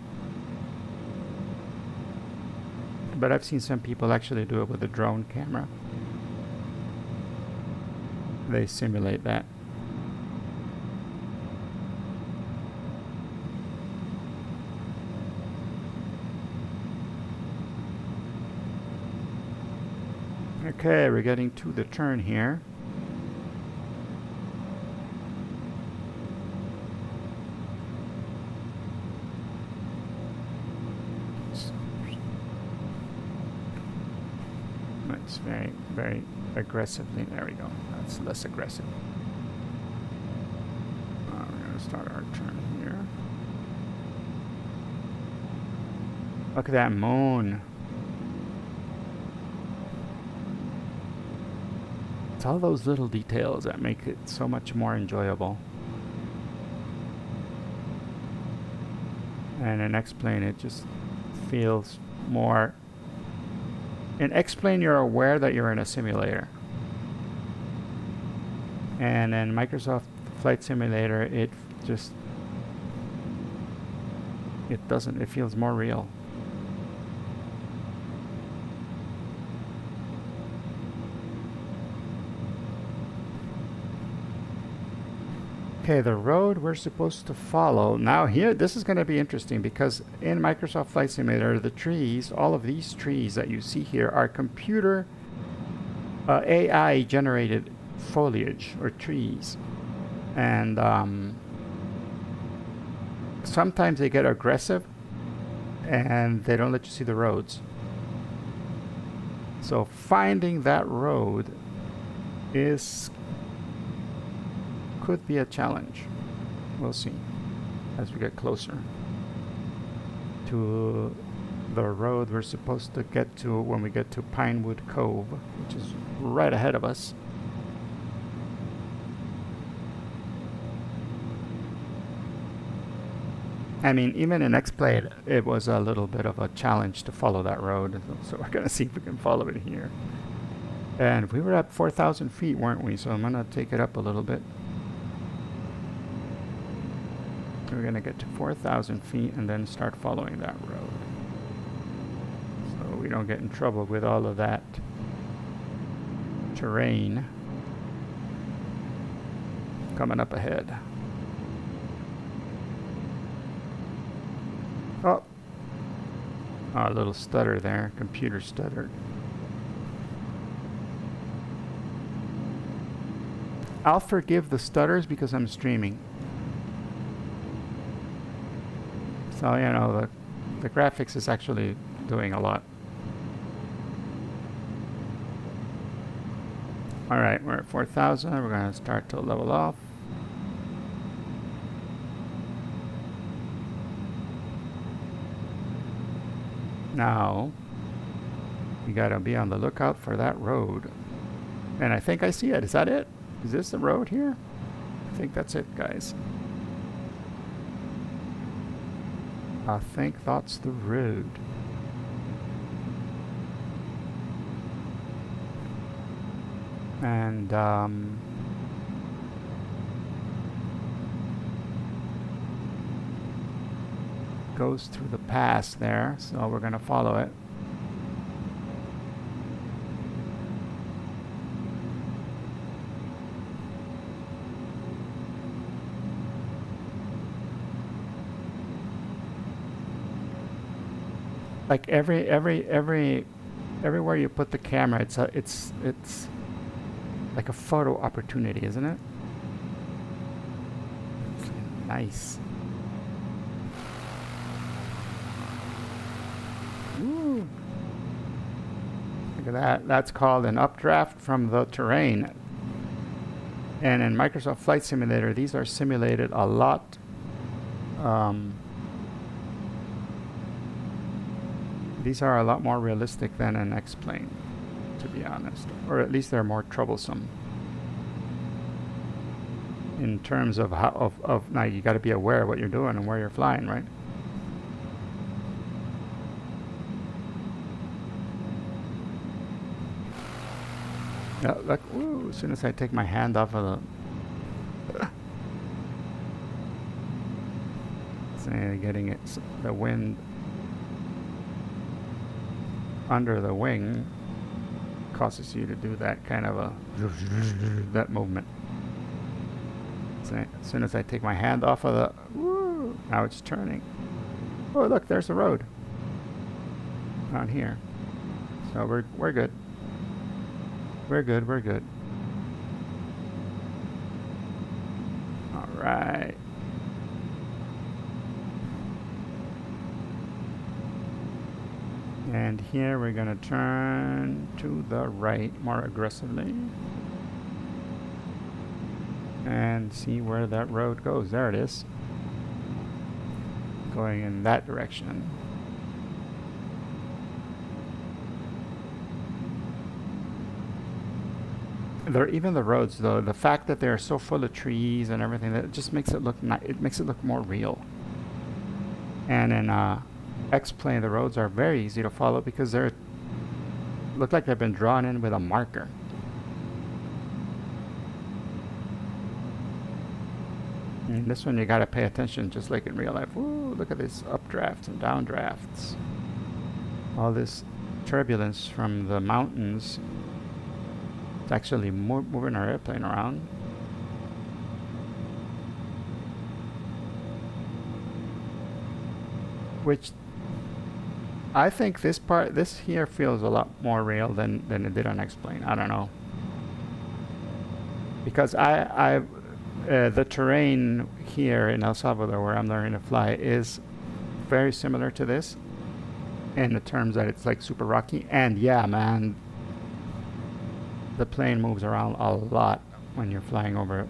But I've seen some people actually do it with a drone camera. They simulate that. Okay, we're getting to the turn here. It's very, very aggressively. There we go. That's less aggressive. We're going to start our turn here. Look at that moon. It's all those little details that make it so much more enjoyable. And in Xplane, it just feels more. In Xplane, you're aware that you're in a simulator. And in Microsoft Flight Simulator, it doesn't, it feels more real. Okay, the road we're supposed to follow. Now here, this is going to be interesting because in Microsoft Flight Simulator, the trees, all of these trees that you see here are computer AI generated foliage or trees. And sometimes they get aggressive and they don't let you see the roads. So finding that road could be a challenge. We'll see as we get closer to the road we're supposed to get to when we get to Pinewood Cove, which is right ahead of us. I mean, even in Xplane, it was a little bit of a challenge to follow that road. So we're going to see if we can follow it here. And we were at 4,000 feet, weren't we? So I'm going to take it up a little bit. We're going to get to 4,000 feet and then start following that road. So we don't get in trouble with all of that terrain coming up ahead. Oh, a little stutter there, computer stutter. I'll forgive the stutters because I'm streaming. So, you know, the graphics is actually doing a lot. Alright, we're at 4,000. We're going to start to level off. Now, you got to be on the lookout for that road. And I think I see it. Is that it? Is this the road here? I think that's it, guys. I think that's the road. And goes through the pass there, so we're going to follow it. Like everywhere you put the camera, it's like a photo opportunity, isn't it? Nice. Ooh. Look at that. That's called an updraft from the terrain. And in Microsoft Flight Simulator, these are simulated a lot. These are a lot more realistic than an Xplane, to be honest. Or at least they're more troublesome. In terms of how, now you got to be aware of what you're doing and where you're flying, right? Yeah, look, ooh, as soon as I take my hand off of the... Say, getting it, the wind under the wing causes you to do that kind of a that movement. So as soon as I take my hand off of the, woo, now it's turning. Oh, look, there's the road down here. So we're good. We're good. We're good. All right. And here we're going to turn to the right more aggressively and see where that road goes. There it is. Going in that direction. Even the roads, though, the fact that they're so full of trees and everything, that just makes it look it makes it look more real. And in Xplane, the roads are very easy to follow because they're look like they've been drawn in with a marker. And this one you gotta pay attention just like in real life. Ooh, look at this updrafts and downdrafts. All this turbulence from the mountains. It's actually moving our airplane around. Which I think this here feels a lot more real than it did on Xplane. I don't know. Because the terrain here in El Salvador, where I'm learning to fly, is very similar to this in the terms that it's like super rocky. And yeah, man, the plane moves around a lot when you're flying over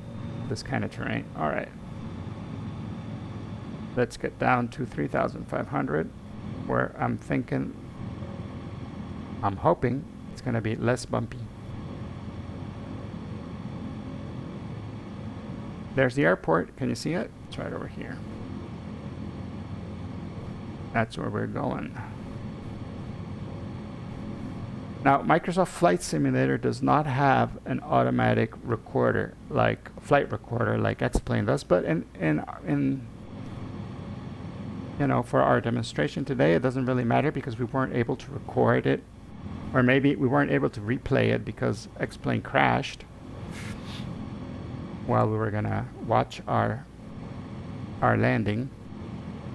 this kind of terrain. All right. Let's get down to 3,500, where I'm hoping it's going to be less bumpy. There's the airport. Can you see it? It's right over here. That's where we're going. Now, Microsoft Flight Simulator does not have an automatic recorder, like flight recorder, like Xplane does. But in you know, for our demonstration today, it doesn't really matter because we weren't able to record it, or maybe we weren't able to replay it because Xplane crashed while we were gonna watch our landing,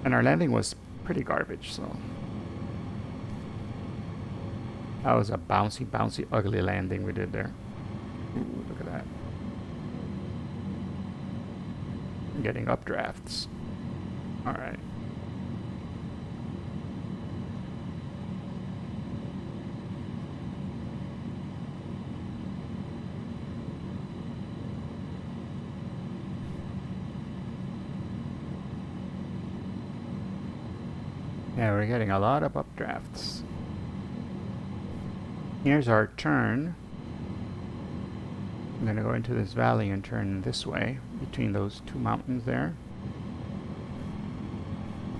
and our landing was pretty garbage. So that was a bouncy, ugly landing we did there. Ooh, look at that. I'm getting updrafts. All right. Yeah, we're getting a lot of updrafts. Here's our turn. I'm going to go into this valley and turn this way between those two mountains there.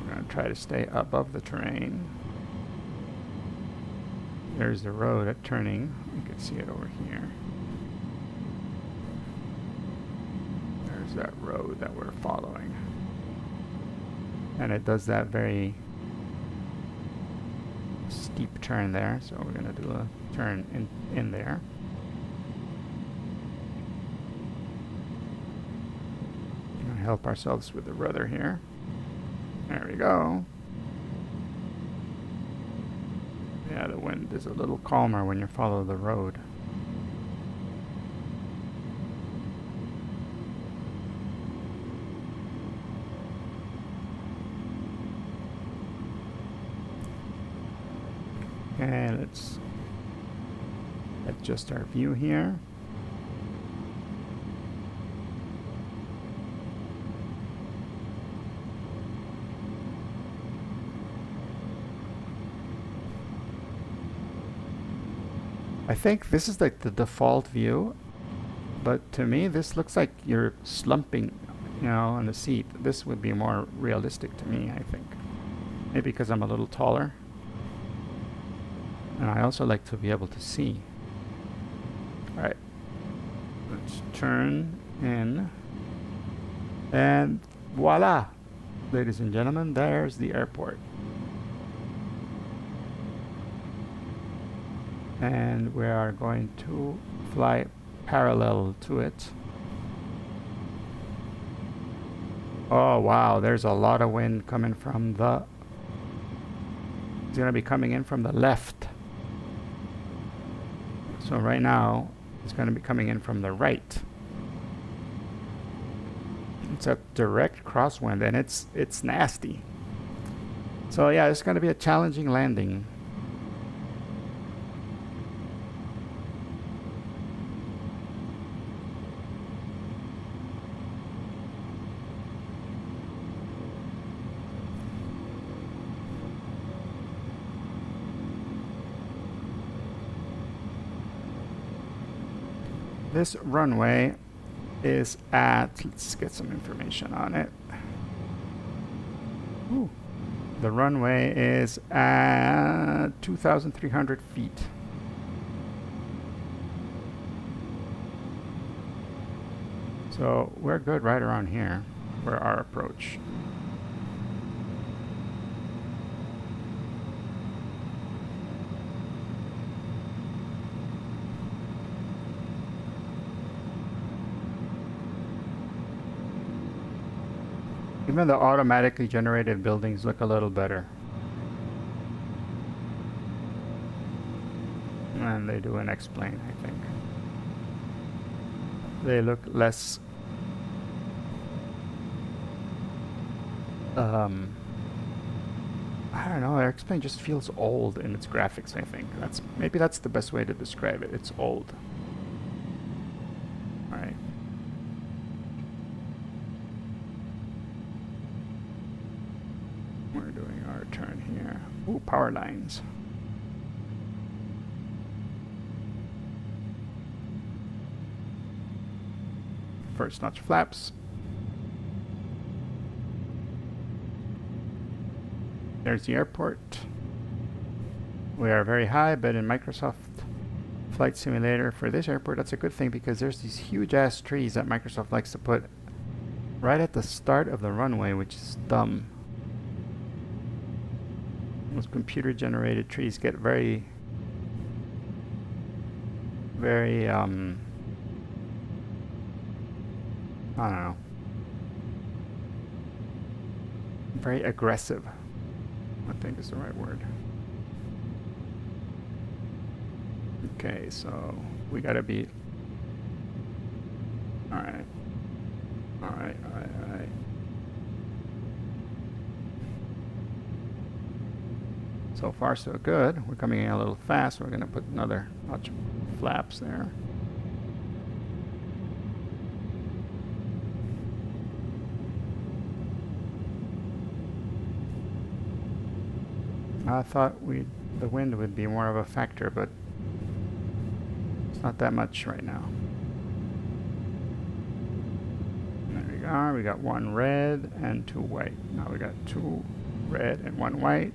We're going to try to stay above the terrain. There's the road at turning. You can see it over here. There's that road that we're following. And it does that very steep turn there, so we're going to do a turn in there. Gonna help ourselves with the rudder here. There we go. Yeah, the wind is a little calmer when you follow the road. Okay, let's adjust our view here. I think this is like the default view, but to me this looks like you're slumping, you know, on the seat. This would be more realistic to me, I think. Maybe because I'm a little taller. And I also like to be able to see. Alright. Let's turn in. And voila! Ladies and gentlemen, there's the airport. And we are going to fly parallel to it. Oh wow, there's a lot of wind coming from the... It's going to be coming in from the left. So right now, it's going to be coming in from the right. It's a direct crosswind, and it's nasty. So yeah, it's going to be a challenging landing. This runway is at, let's get some information on it. Ooh, The runway is at 2,300 feet. So we're good right around here for our approach. Even the automatically generated buildings look a little better. And they do an Xplane, I think. They look less I don't know, Xplane just feels old in its graphics, I think. Maybe that's the best way to describe it. It's old. Alright. We're doing our turn here. Ooh, power lines. First notch flaps. There's the airport. We are very high, but in Microsoft Flight Simulator for this airport, that's a good thing because there's these huge ass trees that Microsoft likes to put right at the start of the runway, which is dumb. Those computer generated trees get very I don't know, very aggressive, I think is the right word. Okay, so we gotta be, alright. So far so good. We're coming in a little fast. We're gonna put another notch flaps there. I thought the wind would be more of a factor, but it's not that much right now. There we go. We got one red and two white. Now we got two red and one white.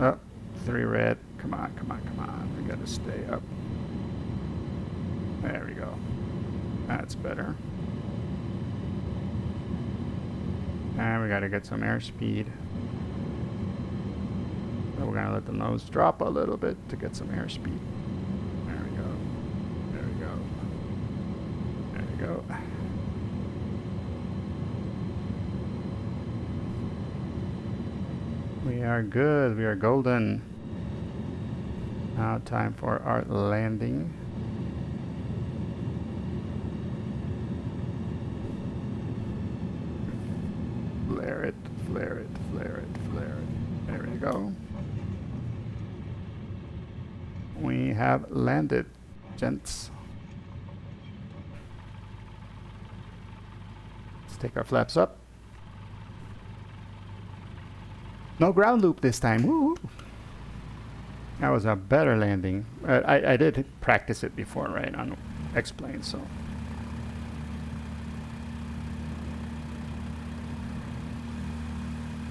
Oh, three red. Come on. We gotta stay up. There we go. That's better. And we gotta get some airspeed. So we're gonna let the nose drop a little bit to get some airspeed. There we go. We are good. We are golden. Now time for our landing. Flare it. There we go. We have landed, gents. Let's take our flaps up. No ground loop this time. Woo! That was a better landing. I did practice it before, right, on Xplane, so.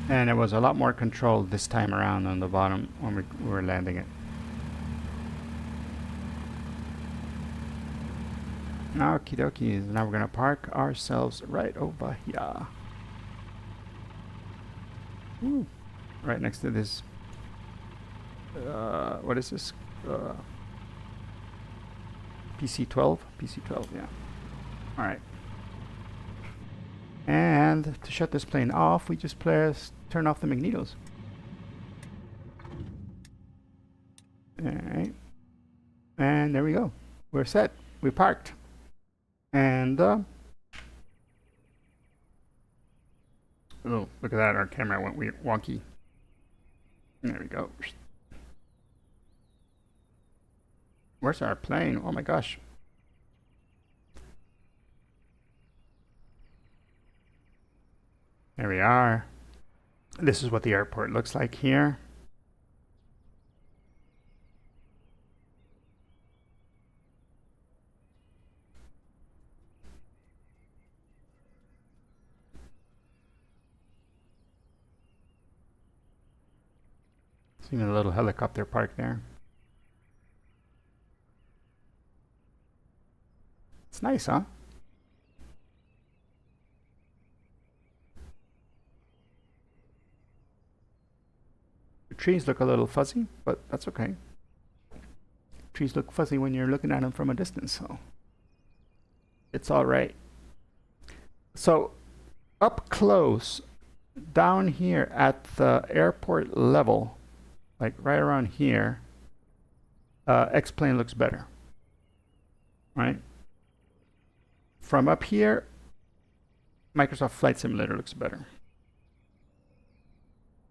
And it was a lot more controlled this time around on the bottom when we were landing it. Okie dokie, now we're gonna park ourselves right over here. Woo. Right next to this, what is this? PC-12? PC-12, yeah. Alright. And to shut this plane off, we just turn off the magnetos. Alright. And there we go. We're set. We parked. And, oh, look at that. Our camera went weird, wonky. There we go. Where's our plane? Oh my gosh. There we are. This is what the airport looks like here. Seeing a little helicopter parked there. It's nice, huh? The trees look a little fuzzy, but that's okay. Trees look fuzzy when you're looking at them from a distance, so it's all right. So up close, down here at the airport level, like right around here, Xplane looks better, right? From up here, Microsoft Flight Simulator looks better.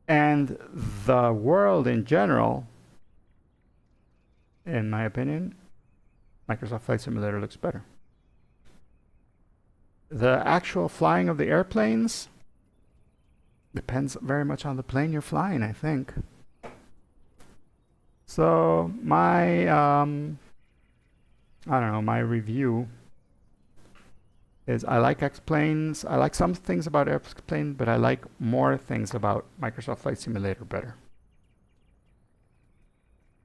And the world in general, in my opinion, Microsoft Flight Simulator looks better. The actual flying of the airplanes depends very much on the plane you're flying, I think. So my, I don't know, my review is I like X-Planes. I like some things about X-Plane, but I like more things about Microsoft Flight Simulator better.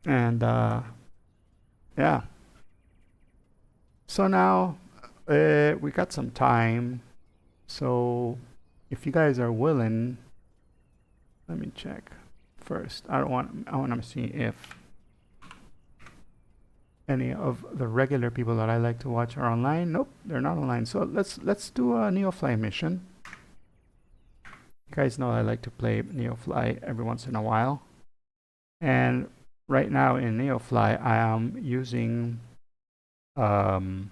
And yeah. So now we got some time. So if you guys are willing, let me check first. I want to see if any of the regular people that I like to watch are online. Nope, they're not online. So let's do a NeoFly mission. You guys know I like to play NeoFly every once in a while. And right now in NeoFly, I am using the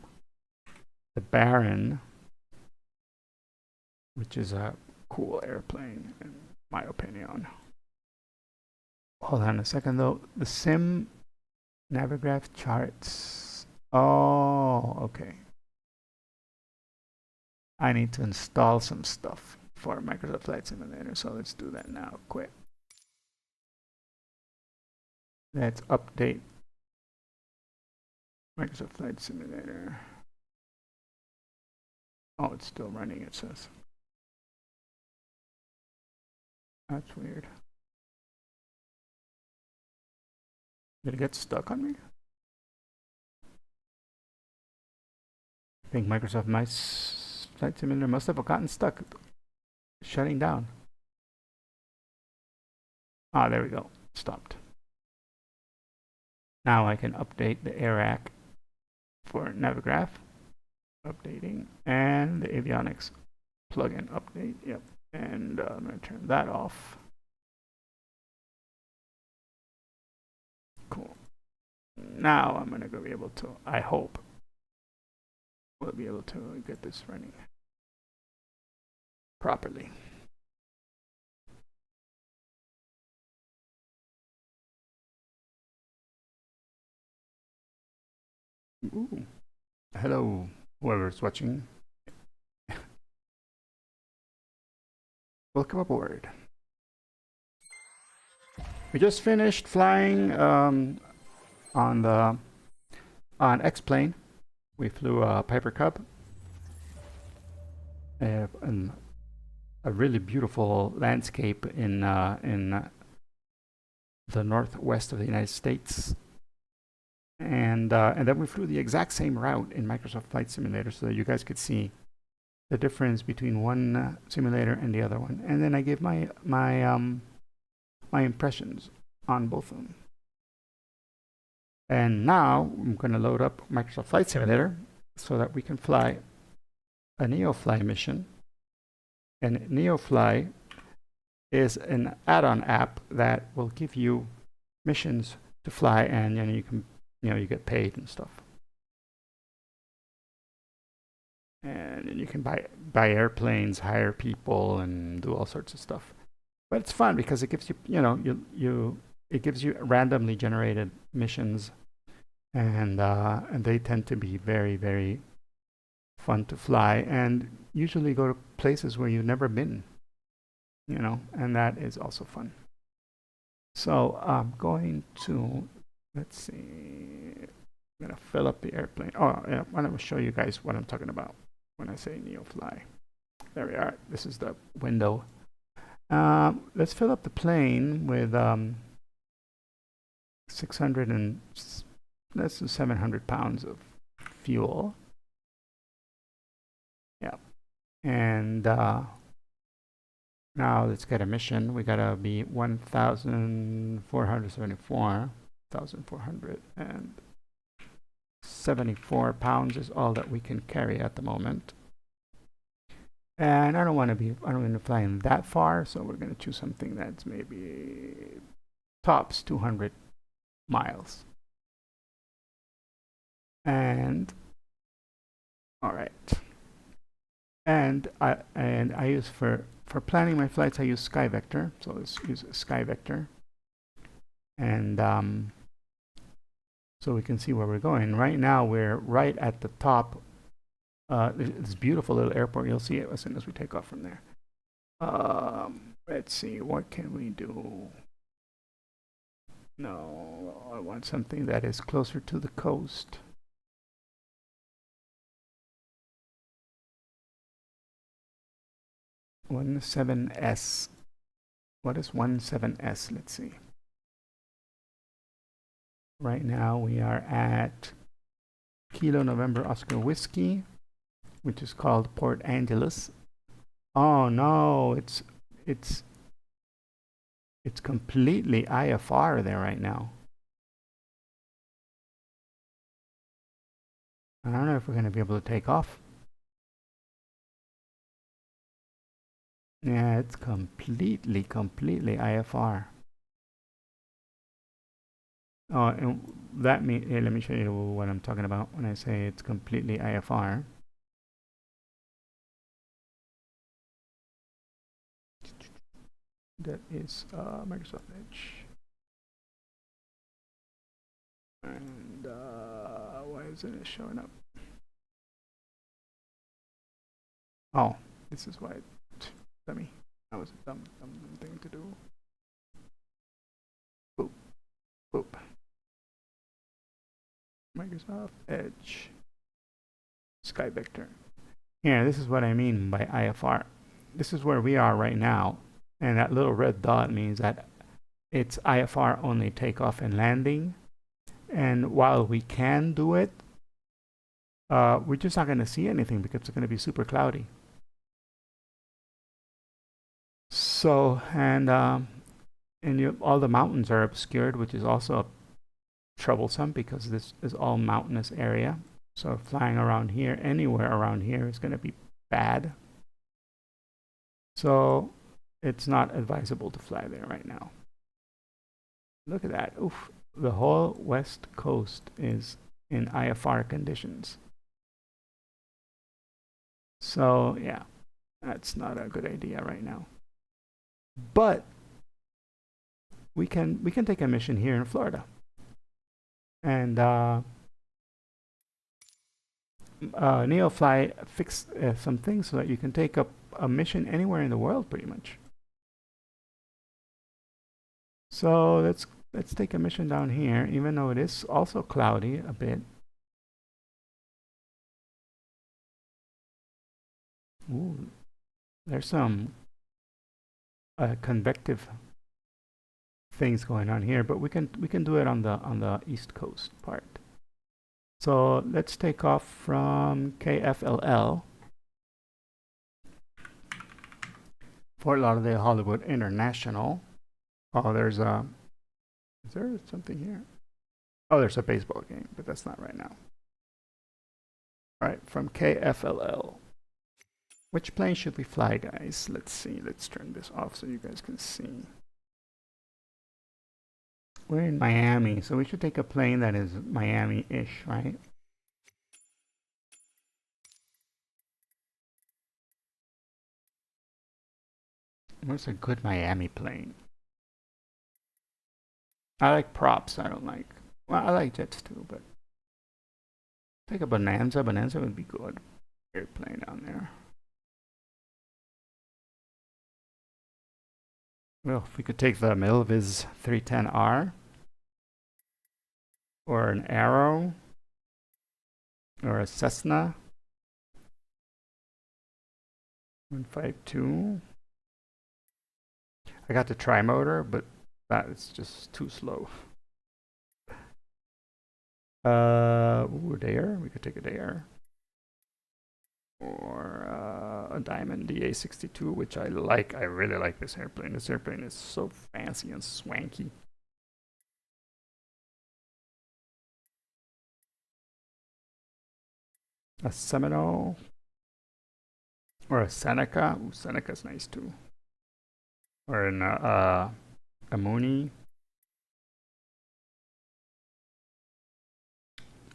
Baron, which is a cool airplane in my opinion. Hold on a second though. The sim Navigraph charts. Oh, okay. I need to install some stuff for Microsoft Flight Simulator, so let's do that now, quick. Let's update Microsoft Flight Simulator. Oh, it's still running, it says. That's weird. Did it get stuck on me? I think Microsoft Flight Simulator must have gotten stuck. Shutting down. Ah, there we go. Stopped. Now I can update the AirAC for Navigraph. Updating. And the avionics plugin update. Yep. And I'm going to turn that off. Cool. Now I'm going to be able to, I hope, we'll be able to get this running properly. Ooh. Hello, whoever's watching. Welcome aboard. We just finished flying on Xplane. We flew a Piper Cub, and a really beautiful landscape in the northwest of the United States. And then we flew the exact same route in Microsoft Flight Simulator so that you guys could see the difference between one simulator and the other one. And then I gave my impressions on both of them. And now I'm going to load up Microsoft Flight Simulator so that we can fly a NeoFly mission. And NeoFly is an add-on app that will give you missions to fly, and you can, you get paid and stuff. And then you can buy airplanes, hire people, and do all sorts of stuff. But it's fun because it gives you, it gives you randomly generated missions, and they tend to be very, very fun to fly, and usually go to places where you've never been, and that is also fun. So I'm going to, let's see, I'm going to fill up the airplane. Oh, yeah, I'm going to show you guys what I'm talking about when I say NeoFly. There we are. This is the window. Let's fill up the plane with 600 and that's 700 pounds of fuel. Yeah. And now let's get emission. We gotta be 1,474 pounds is all that we can carry at the moment. And I don't want to be flying that far, so we're gonna choose something that's maybe tops 200 miles. And all right. And I use for planning my flights, I use SkyVector. So let's use SkyVector. And so we can see where we're going. Right now, we're right at the top. This beautiful little airport. You'll see it as soon as we take off from there. Let's see, what can we do? No, I want something that is closer to the coast. (17S). What is 17S? Let's see. Right now we are at Kilo November Oscar Whiskey, which is called Port Angeles. Oh no, it's completely IFR there right now. I don't know if we're going to be able to take off. Yeah, it's completely IFR. Oh, and that means, let me show you what I'm talking about when I say it's completely IFR. That is Microsoft Edge. And why isn't it showing up? Oh, this is why. Dummy. That was a dumb thing to do. Boop. Boop. Microsoft Edge. SkyVector. Here, this is what I mean by IFR. This is where we are right now. And that little red dot means that it's IFR only takeoff and landing. And while we can do it, we're just not going to see anything because it's going to be super cloudy. So, and all the mountains are obscured, which is also troublesome because this is all mountainous area. So flying around here, anywhere around here is going to be bad. So it's not advisable to fly there right now. Look at that. Oof. The whole west coast is in IFR conditions. So yeah, that's not a good idea right now. But we can take a mission here in Florida. And NeoFly fixed some things so that you can take up a mission anywhere in the world pretty much. So let's take a mission down here, even though it is also cloudy a bit. Ooh, there's some convective things going on here, but we can do it on the East Coast part. So let's take off from KFLL, Fort Lauderdale Hollywood International. Oh, there's a, is there something here? Oh, there's a baseball game, but that's not right now. All right, from KFLL. Which plane should we fly, guys? Let's see. Let's turn this off so you guys can see. We're in Miami, so we should take a plane that is Miami-ish, right? What's a good Miami plane? I like props. I don't like... Well, I like jets too, but... Take a Bonanza. Bonanza would be good. Airplane down there. Well, if we could take the Milviz 310R, or an Arrow, or a Cessna 152. I got the tri-motor, but that is just too slow. Ooh, dare. We could take a dare. Or a Diamond DA62, which I like. I really like this airplane. This airplane is so fancy and swanky. A Seminole. Or a Seneca. Ooh, Seneca's nice too. Or a Mooney.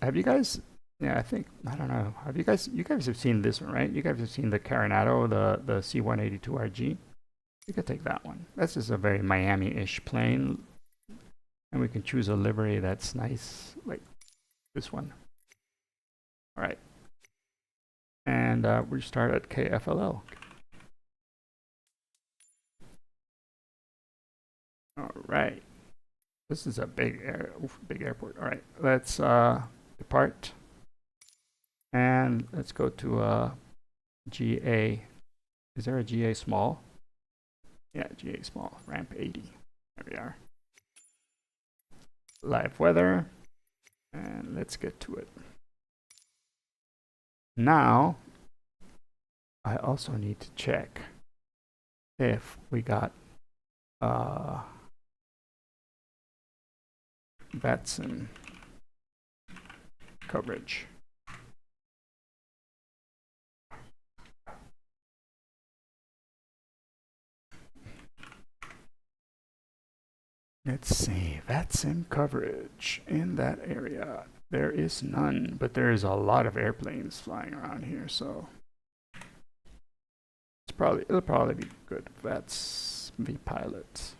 Have you guys? Yeah, I don't know. Have you guys have seen this one, right? You guys have seen the Coronado, the C-182RG. You could take that one. This is a very Miami-ish plane. And we can choose a livery that's nice, like this one. All right. And we start at KFLL. All right. This is a big airport. All right, let's depart. And let's go to GA. Is there a GA small? Yeah, GA small, ramp 80. There we are. Live weather. And let's get to it. Now, I also need to check if we got Batson coverage. Let's see, VATSIM coverage in that area. There is none, but there is a lot of airplanes flying around here, so it'll probably be good. VATS vPilot.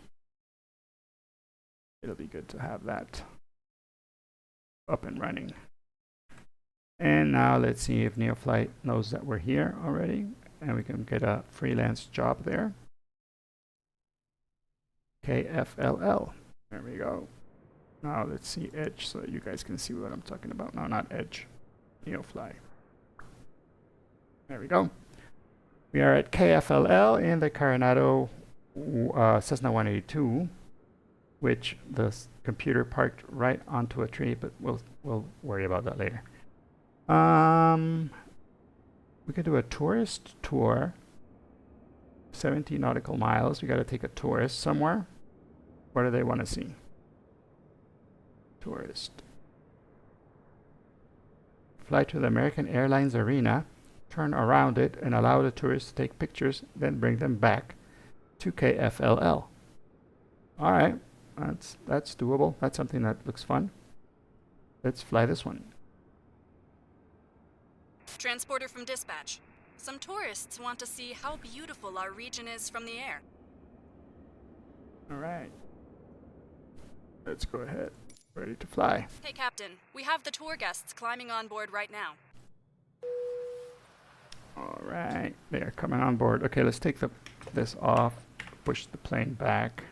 It'll be good to have that up and running. And now let's see if Neoflight knows that we're here already, and we can get a freelance job there. KFLL. There we go. Now let's see Edge so that you guys can see what I'm talking about. No, not Edge. Neofly. There we go. We are at KFLL in the Coronado Cessna 182, which the computer parked right onto a tree, but we'll worry about that later. We could do a tourist tour. 70 nautical miles. We got to take a tourist somewhere. What do they want to see? Tourist. Fly to the American Airlines Arena, turn around it, and allow the tourists to take pictures, then bring them back to KFLL. All right, that's doable. That's something that looks fun. Let's fly this one. Transporter from dispatch. Some tourists want to see how beautiful our region is from the air. All right. Let's go ahead. Ready to fly. Hey, Captain. We have the tour guests climbing on board right now. All right. They are coming on board. Okay, let's take this off. Push the plane back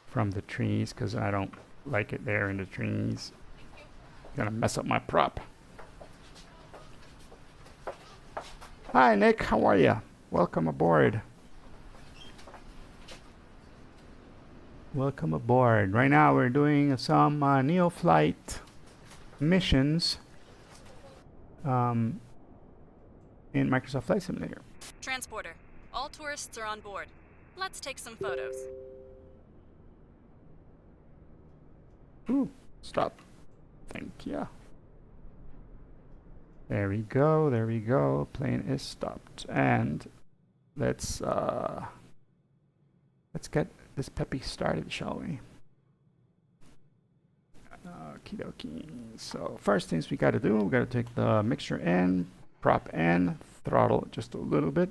from the trees because I don't like it there in the trees. Gonna mess up my prop. Hi, Nick. How are you? Welcome aboard. Welcome aboard. Right now we're doing some Neoflight missions in Microsoft Flight Simulator. Transporter. All tourists are on board. Let's take some photos. Ooh, stop. Thank you. There we go. There we go. Plane is stopped. And let's get this peppy started, shall we? Okie dokie. So first things we got to do, we got to take the mixture in, prop in, throttle just a little bit,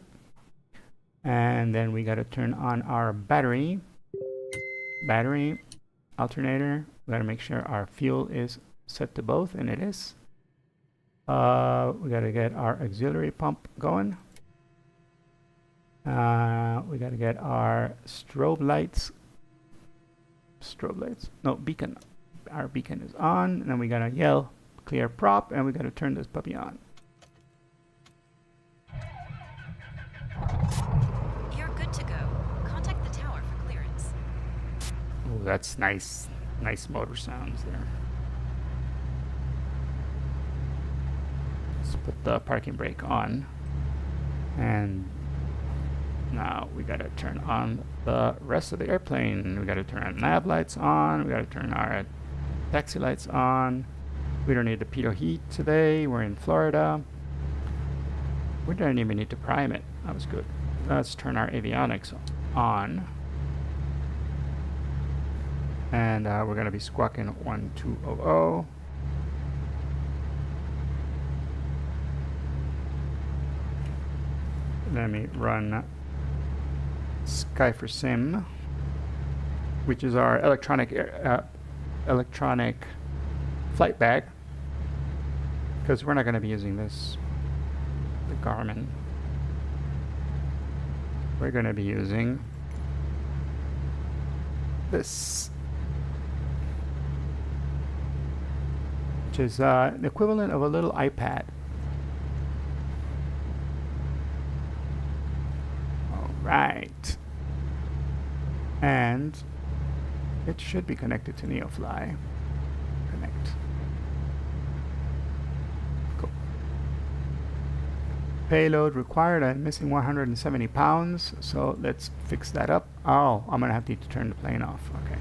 and then we got to turn on our battery alternator. We got to make sure our fuel is set to both, and it is. We got to get our auxiliary pump going. We got to get our beacon. Our beacon is on, and then we got to yell clear prop, and we got to turn this puppy on. You're good to go. Contact the tower for clearance. Oh, that's nice. Nice motor sounds there. put the parking brake on. And now we gotta turn on the rest of the airplane. We gotta turn our nav lights on. We gotta turn our taxi lights on. We don't need the pitot heat today. We're in Florida. We don't even need to prime it. That was good. Let's turn our avionics on. And we're gonna be squawking 1200. Let me run Sky for Sim, which is our electronic flight bag, because we're not going to be using this, the Garmin. We're going to be using this, which is the equivalent of a little iPad. Right. And it should be connected to NeoFly. Connect. Cool. Payload required. I'm missing 170 pounds, so let's fix that up. Oh, I'm gonna have to turn the plane off. Okay.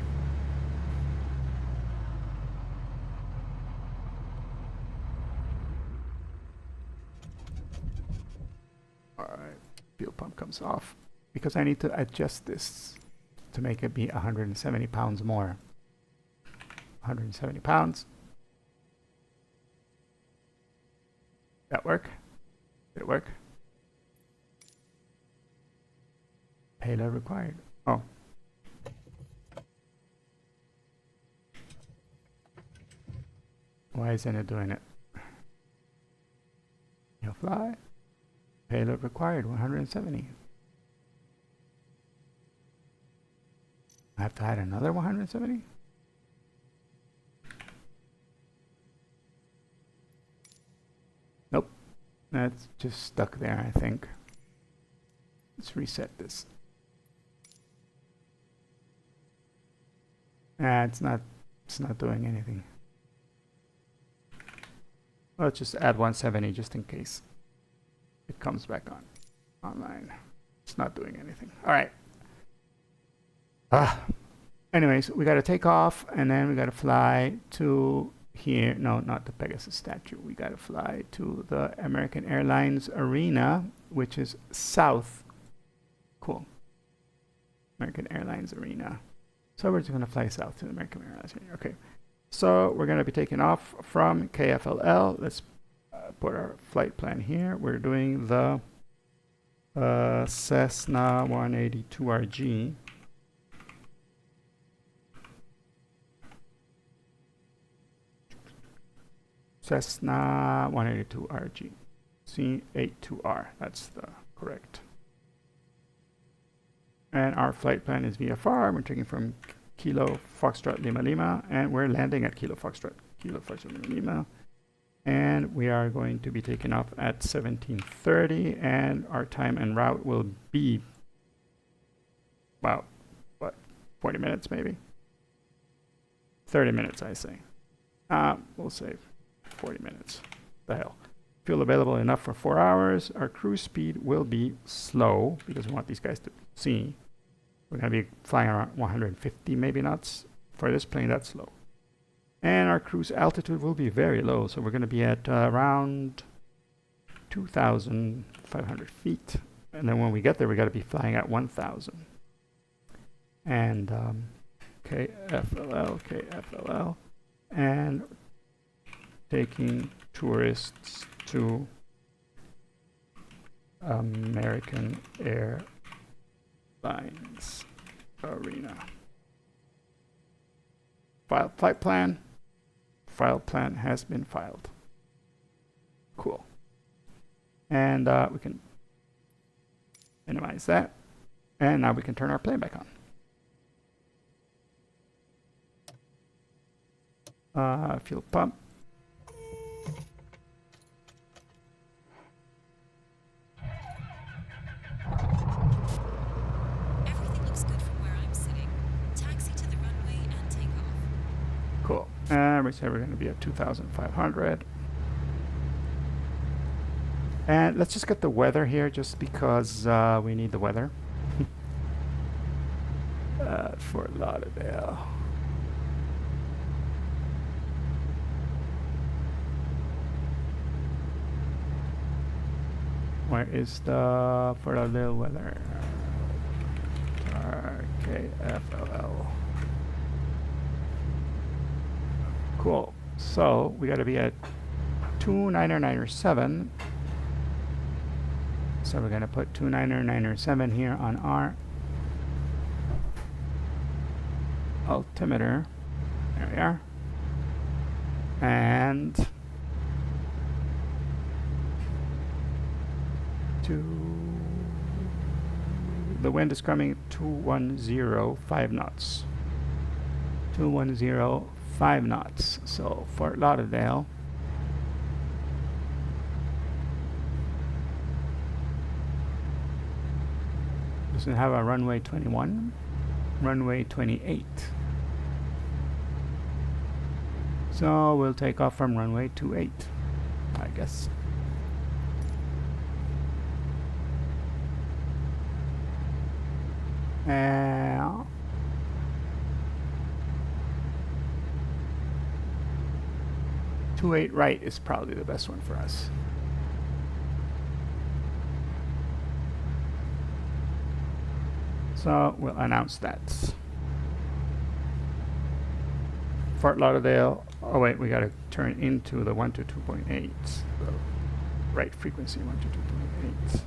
Alright. Fuel pump comes off, because I need to adjust this to make it be 170 pounds more. 170 pounds. That work? Did it work? Payload required. Oh. Why isn't it doing it? You'll fly. Payload required, 170. I have to add another 170? Nope. That's just stuck there, I think. Let's reset this. It's not doing anything. Let's just add 170 just in case it comes back online. It's not doing anything. All right. Anyways, we got to take off, and then we got to fly to here. No, not the Pegasus statue. We got to fly to the American Airlines Arena, which is south. Cool. American Airlines Arena. So we're just going to fly south to the American Airlines Arena. Okay. So we're going to be taking off from KFLL. Let's put our flight plan here. We're doing the Cessna 182RG. Cessna 182RG. C82R. That's the correct. And our flight plan is VFR. We're taking from Kilo Foxtrot Lima Lima, and we're landing at Kilo Foxtrot Lima Lima. And we are going to be taking off at 17:30, and our time en route will be about, what, 40 minutes maybe? 30 minutes, I say. We'll say 40 minutes. The hell. Fuel available enough for 4 hours. Our cruise speed will be slow, because we want these guys to see. We're going to be flying around 150 maybe knots. For this plane, that's slow. And our cruise altitude will be very low, so we're going to be at around 2,500 feet. And then when we get there, we got to be flying at 1,000. And KFLL, and taking tourists to American Airlines Arena. File flight plan. File plan has been filed. Cool. And we can minimize that. And now we can turn our plane back on. Fuel pump. Everything looks good from where I'm sitting. Taxi to the runway and take off. Cool. And we say we're going to be at 2,500. And let's just get the weather here just because we need the weather. Fort Lauderdale. Where is the Fort Lauderdale weather? RKFLL. Cool. So we got to be at 29907. So we're going to put 29907 here on our altimeter. There we are. And the wind is coming 2105 knots. 2105 knots. So Fort Lauderdale. Doesn't have a runway 21, runway 28. So we'll take off from runway 28, I guess. And 28 right is probably the best one for us. So we'll announce that. Fort Lauderdale. Oh wait, we got to turn into the 122.8. The right frequency 122.8.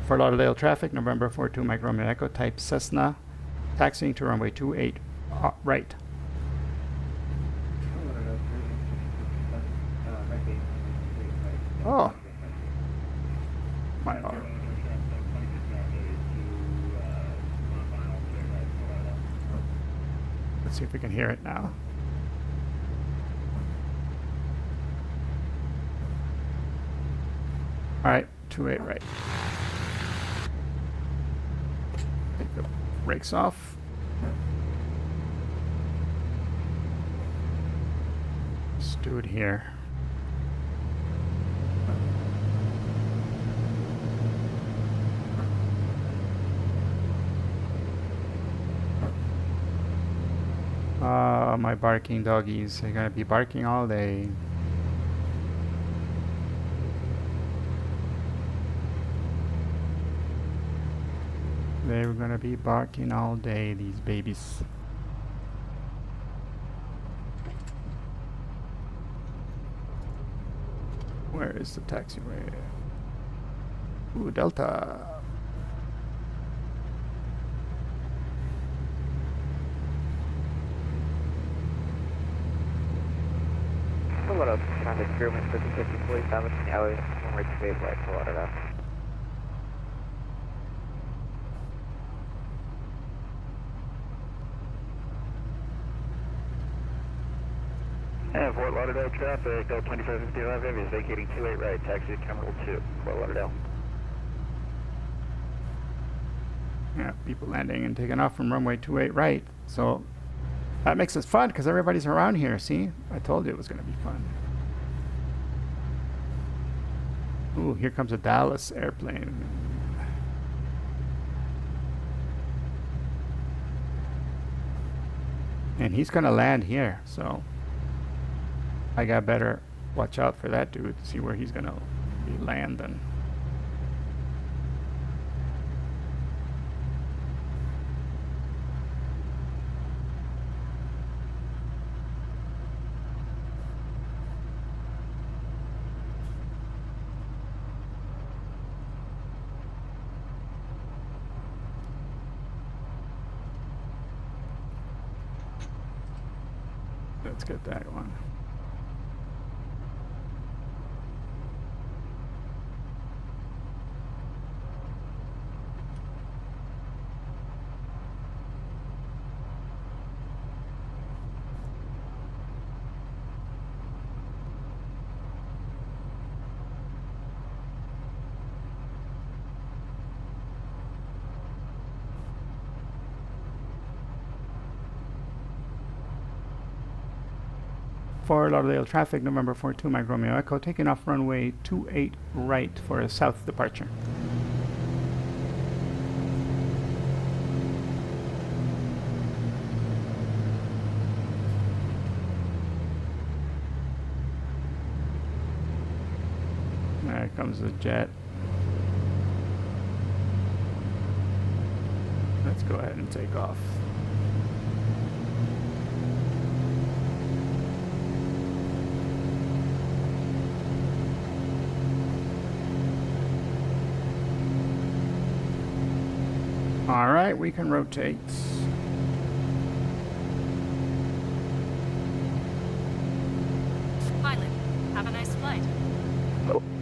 Fort Lauderdale traffic, November 42 Mike Romeo Echo, type Cessna, taxiing to runway 28 right. Oh, my arm. Let's see if we can hear it now. All right, 28 right. Take the brakes off. Let's do it here. My barking doggies, they're gonna be barking all day. They're gonna be barking all day, these babies. Where is the taxiway? Ooh, Delta. What up? Traffic Grumman 5047 alley, runway 28 right, Fort Lauderdale. And Fort Lauderdale traffic, Delta 2555 Heavy is vacating 28 right, taxi to Terminal 2, Fort Lauderdale. Yeah, people landing and taking off from runway 28 right. So that makes it fun because everybody's around here. See, I told you it was going to be fun. Ooh, here comes a Dallas airplane. And he's going to land here, so I got better watch out for that dude, see where he's going to be landing. Let's get that one. Fort Lauderdale traffic, November 42, Mike Romeo Echo, taking off runway 28 right for a south departure. There comes the jet. Let's go ahead and take off. All right, we can rotate. Pilot, have a nice flight.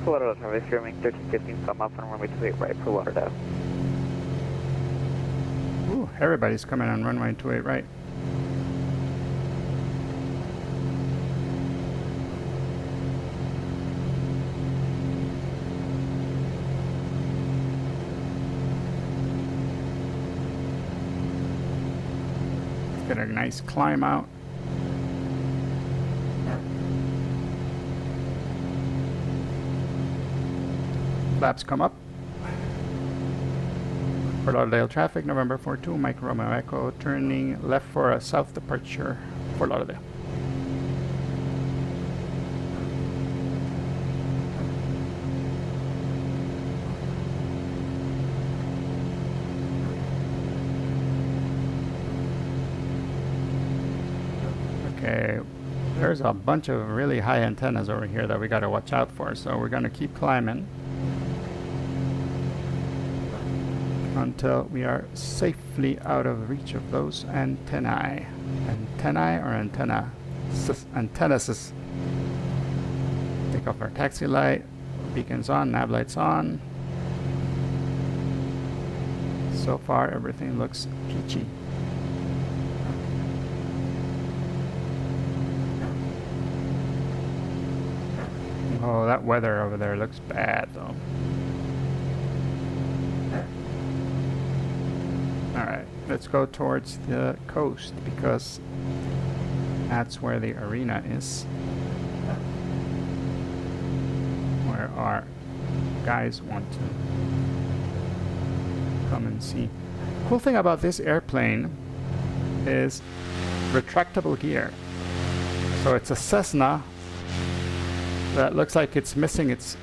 Fort Lauderdale traffic, streaming 1315, come up on runway 28 right, Fort Lauderdale. Ooh, everybody's coming on runway 28 right. Let's get a nice climb out. Flaps come up. Fort Lauderdale traffic, November 42, Mike Romeo Echo, turning left for a south departure, Fort Lauderdale. Okay, there's a bunch of really high antennas over here that we gotta watch out for, so we're gonna keep climbing until we are safely out of reach of those antennae. Antennae or antenna? Antennas. Take off our taxi light. Beacons on, nav lights on. So far, everything looks peachy. Oh, that weather over there looks bad, though. Alright, let's go towards the coast because that's where the arena is. Where our guys want to come and see. Cool thing about this airplane is retractable gear. So it's a Cessna that looks like it's missing its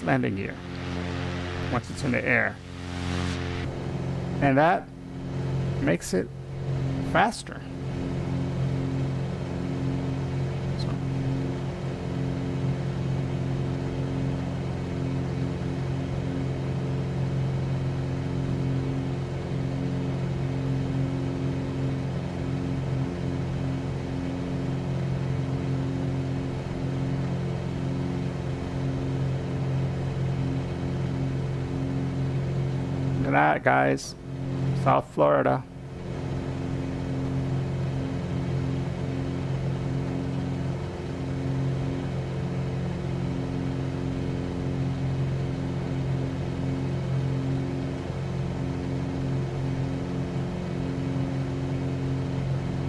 landing gear once it's in the air. And that makes it faster. So. Look at that, guys. South Florida.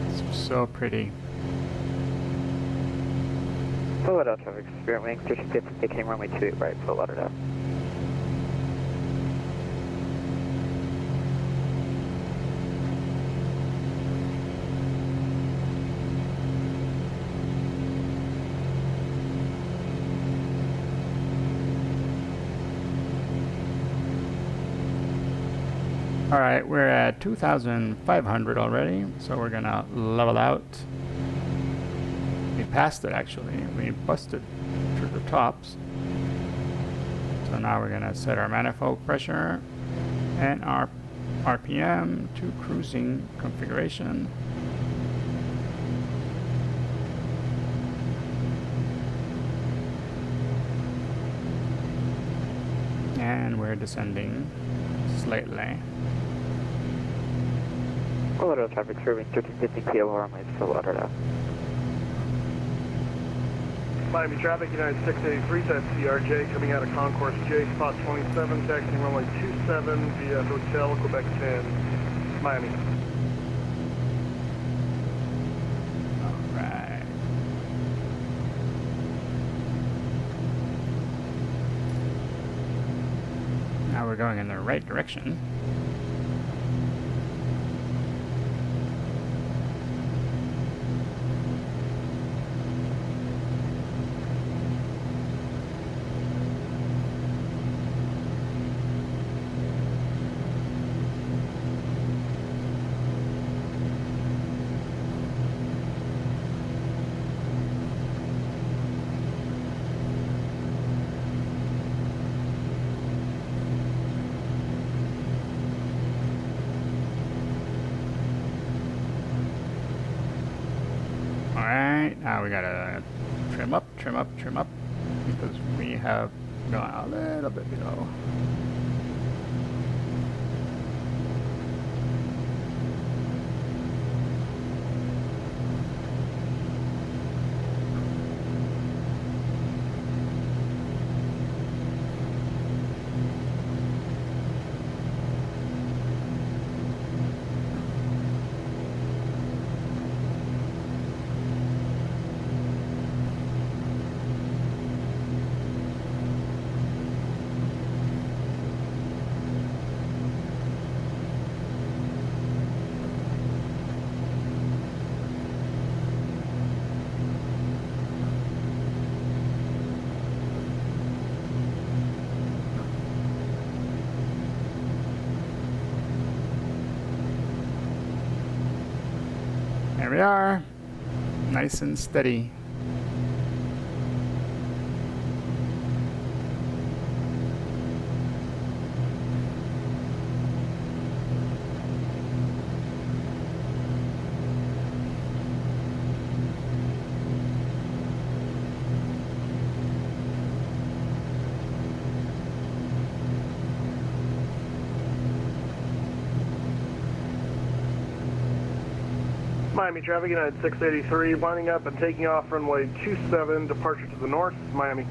It's so pretty. Fort Lauderdale traffic, Spirit Wing 1350, taking runway 28 right, Fort Lauderdale. Alright, we're at 2,500 already, so we're gonna level out. We passed it actually, we busted through the tops. So now we're gonna set our manifold pressure and our RPM to cruising configuration. And we're descending slightly. Fort Lauderdale traffic, serving 1350 kilo runway, Fort Lauderdale. Miami traffic, United 683, type CRJ, coming out of Concourse J, spot 27, taxiing runway 27 via Hotel Quebec 10, Miami. Alright. we're going in the right direction. Alright, now we gotta trim up, because we have gone a little bit below. There we are, nice and steady. Miami traffic, United 683, lining up and taking off runway 27, departure to the north, Miami.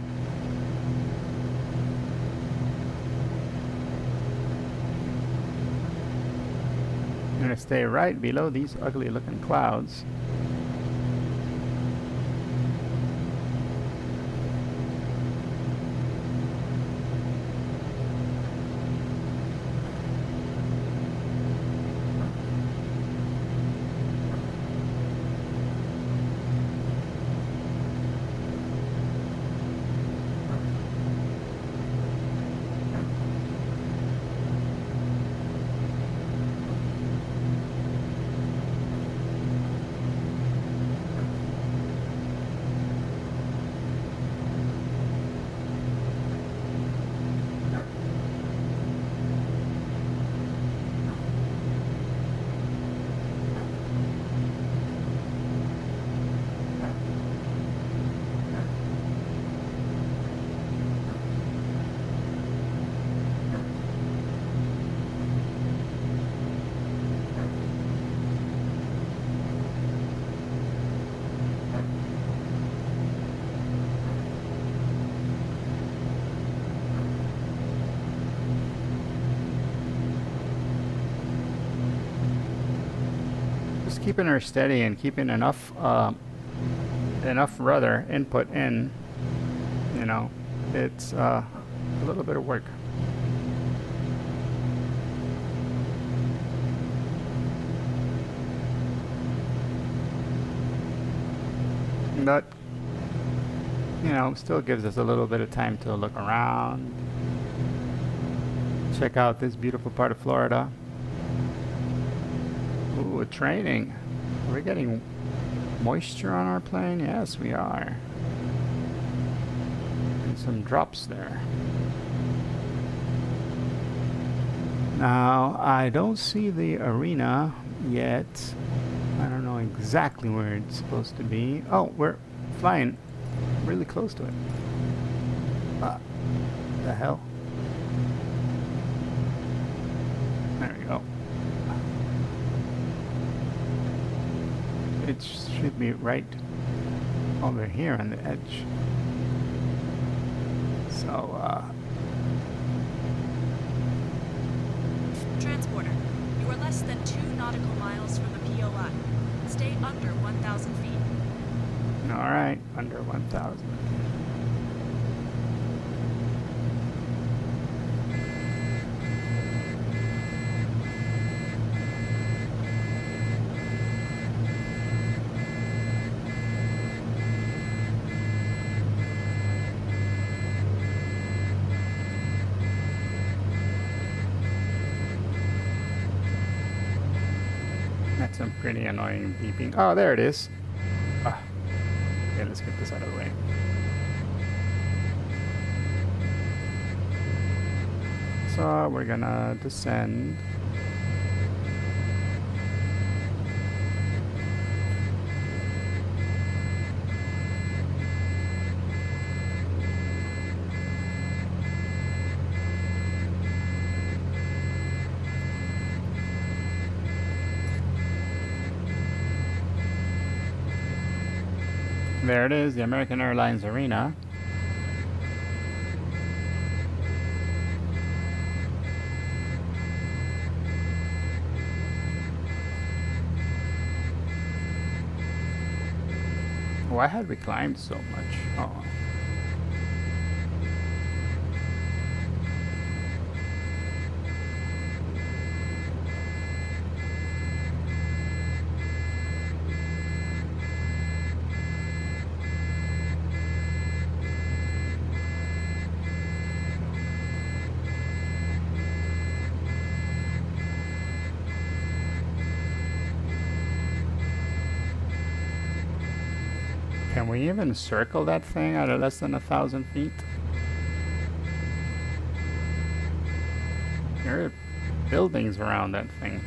I'm gonna stay right below these ugly looking clouds. Just keeping her steady and keeping enough rudder input in, you know, it's a little bit of work. But, you know, still gives us a little bit of time to look around, check out this beautiful part of Florida. Ooh, training. Are we getting moisture on our plane? Yes, we are. And some drops there. Now, I don't see the arena yet. I don't know exactly where it's supposed to be. Oh, we're flying really close to it. The hell? There we go. It should be right over here on the edge. So, Transporter, you are less than 2 nautical miles from the POI. Stay under 1,000 feet. all right, under 1,000. That's some pretty annoying beeping. Oh, there it is. Ah. Okay, let's get this out of the way. So we're gonna descend. There it is, the American Airlines Arena. Why had we climbed so much? Oh. Can we even circle that thing at less than 1,000 feet? There are buildings around that thing.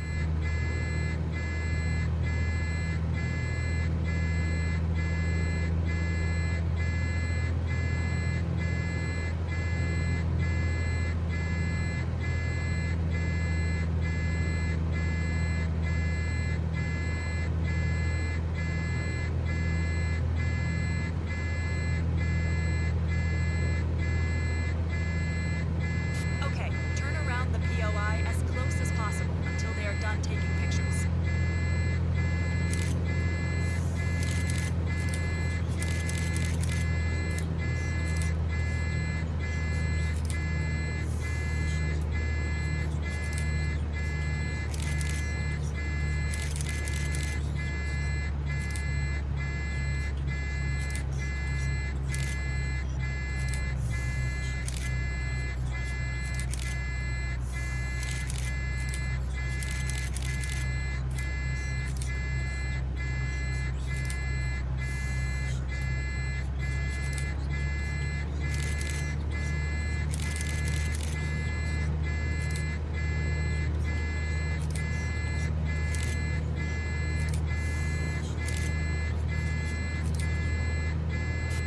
Okay, turn around the POI as close as possible until they are done taking pictures.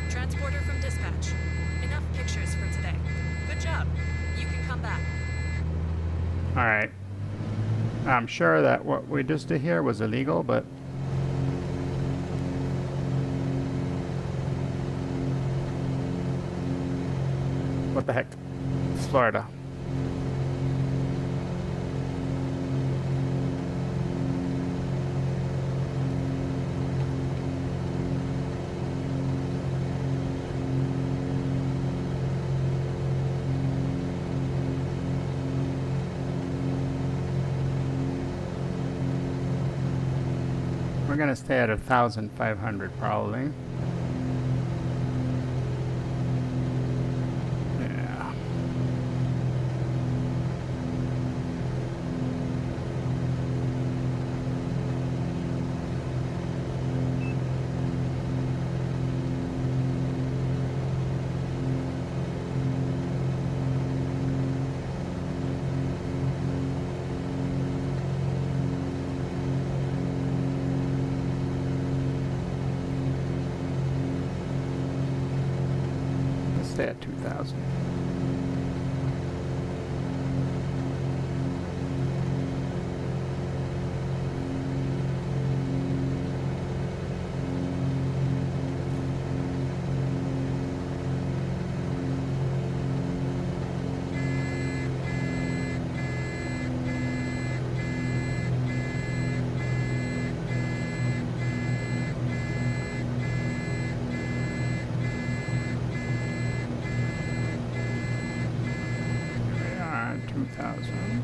Transporter from dispatch. Enough pictures for today. Good job. You can come back. Alright. I'm sure that what we just did here was illegal, but... what the heck? It's Florida. We're gonna stay at 1,500 probably. Yeah. Let's stay at 2,000. Here we are, 2,000.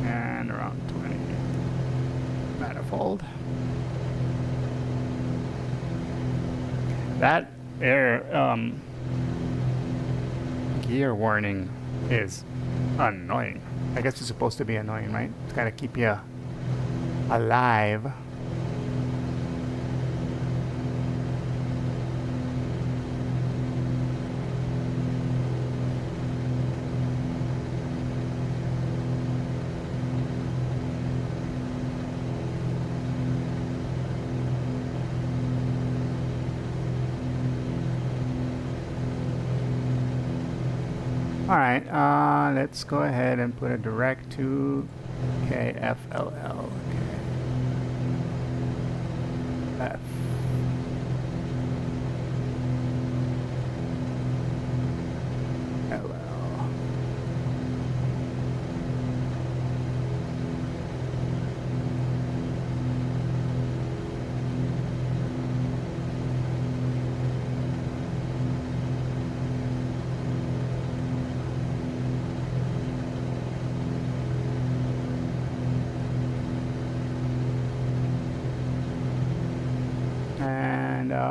And around 20. Manifold. That air gear warning is Annoying. I guess it's supposed to be annoying, right? It's gotta keep you alive. Alright, let's go ahead and put a direct to KFLL. F. LL.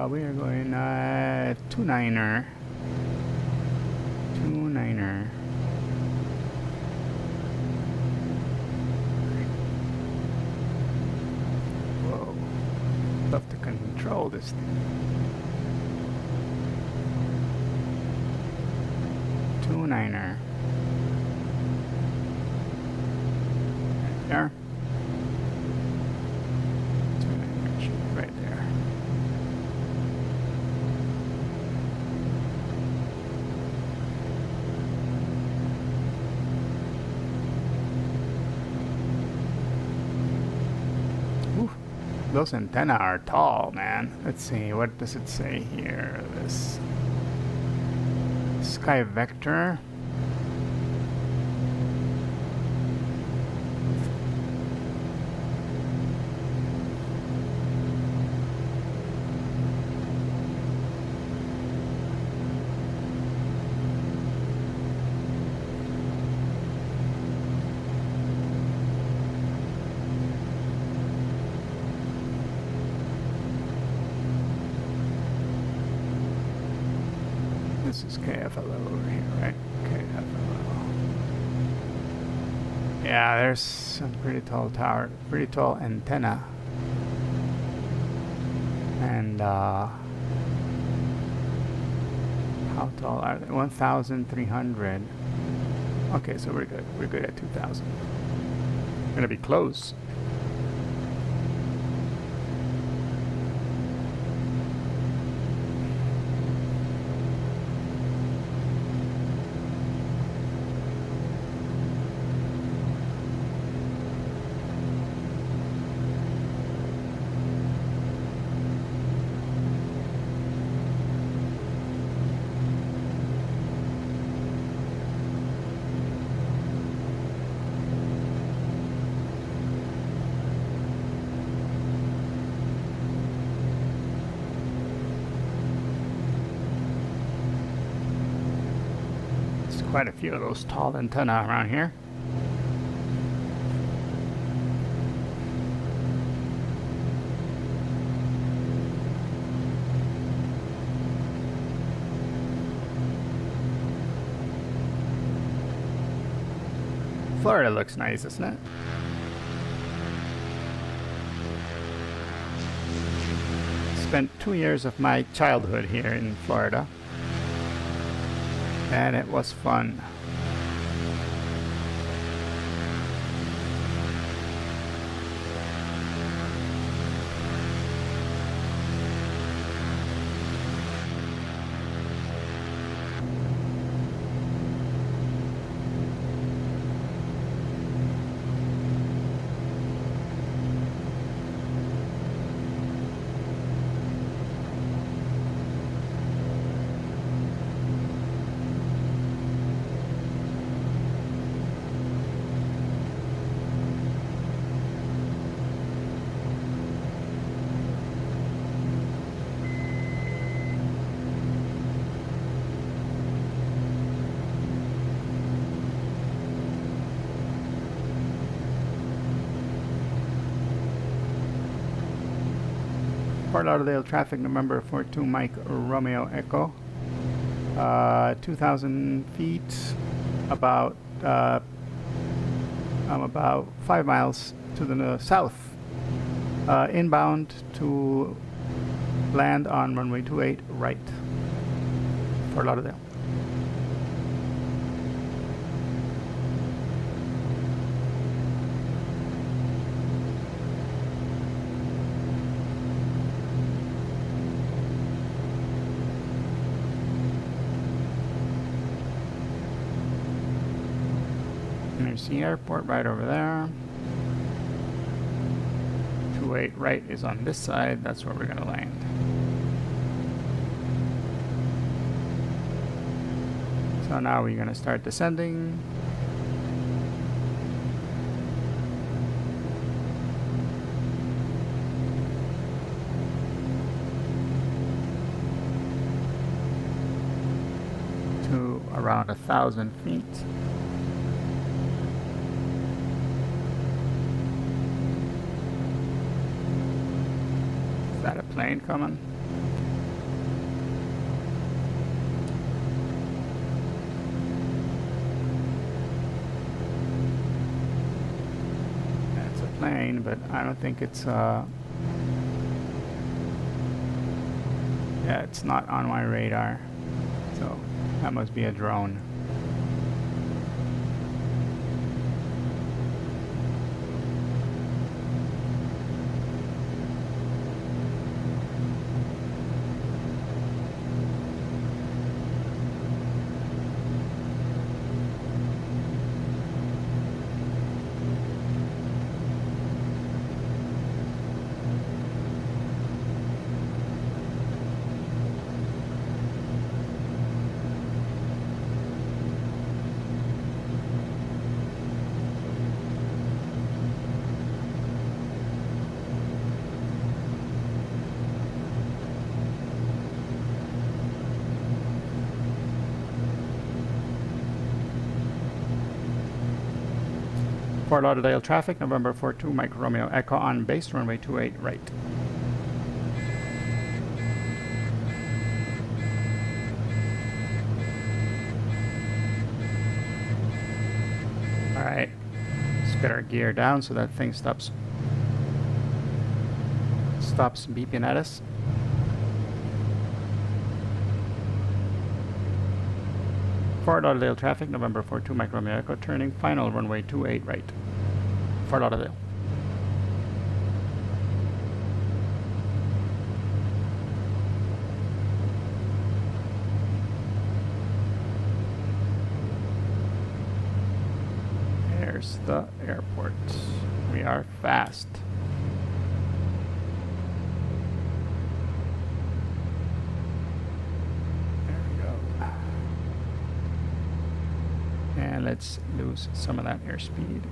We are going 29er. 29er. Whoa. Tough to control this thing. 29er. There. 29er should be right there. Those antennae are tall, man. Let's see, what does it say here? This Sky Vector. This is KFLO over here, right? KFLO. Yeah, there's some pretty tall tower, pretty tall antenna. And how tall are they? 1,300. Okay, so we're good. We're good at 2,000. Gonna be close. Quite a few of those tall antennae around here. Florida looks nice, doesn't it? Spent 2 years of my childhood here in Florida. And it was fun. Fort Lauderdale traffic, November 42 Mike Romeo Echo. 2,000 feet, about I'm about 5 miles to the south, inbound to land on runway 28 right, Fort Lauderdale. And there's the airport right over there. 28 right is on this side. That's where we're going to land. So now we're going to start descending. To around 1,000 feet. Is that a plane coming? That's a plane, but I don't think it's yeah, it's not on my radar. So that must be a drone. Fort Lauderdale traffic, November 42, Mike Romeo Echo on base, runway 28 right. Alright, let's get our gear down so that thing stops beeping at us. Fort Lauderdale traffic, November 42, Mike Romeo Echo, turning final runway 28 right. Fort Lauderdale. There's the airport. We are fast. And let's lose some of that airspeed.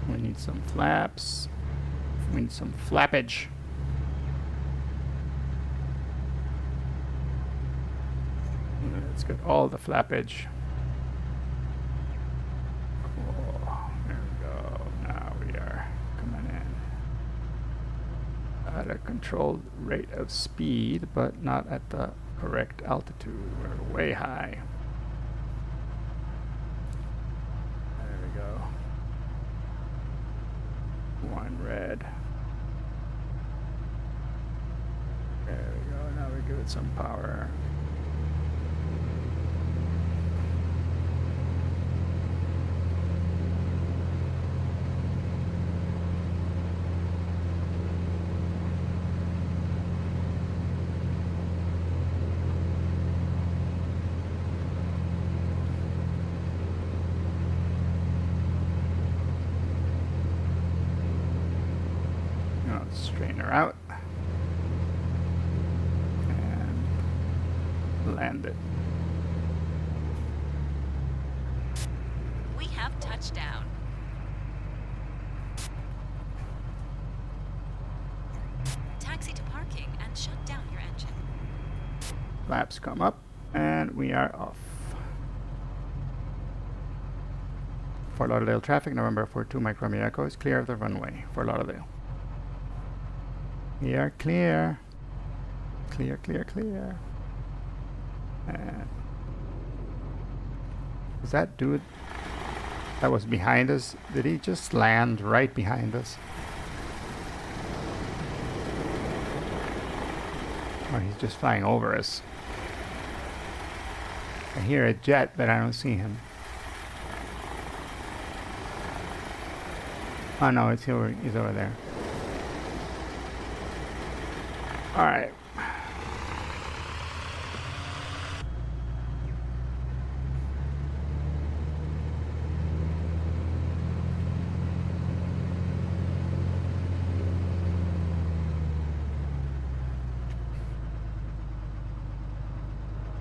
We need some flaps. We need some flappage. Let's get all the flappage. At a controlled rate of speed, but not at the correct altitude. We're way high. There we go. One red. There we go. Now we give it some power. Straighten her out and land it. We have touchdown. Taxi to parking and shut down your engine. Flaps come up and we are off. Fort Lauderdale traffic, November 42, Mike Romeo Echo is clear of the runway. Fort Lauderdale. We are clear. Clear, clear, clear. Was that dude that was behind us? Did he just land right behind us? Or he's just flying over us? I hear a jet, but I don't see him. Oh no, he's over there. Alright.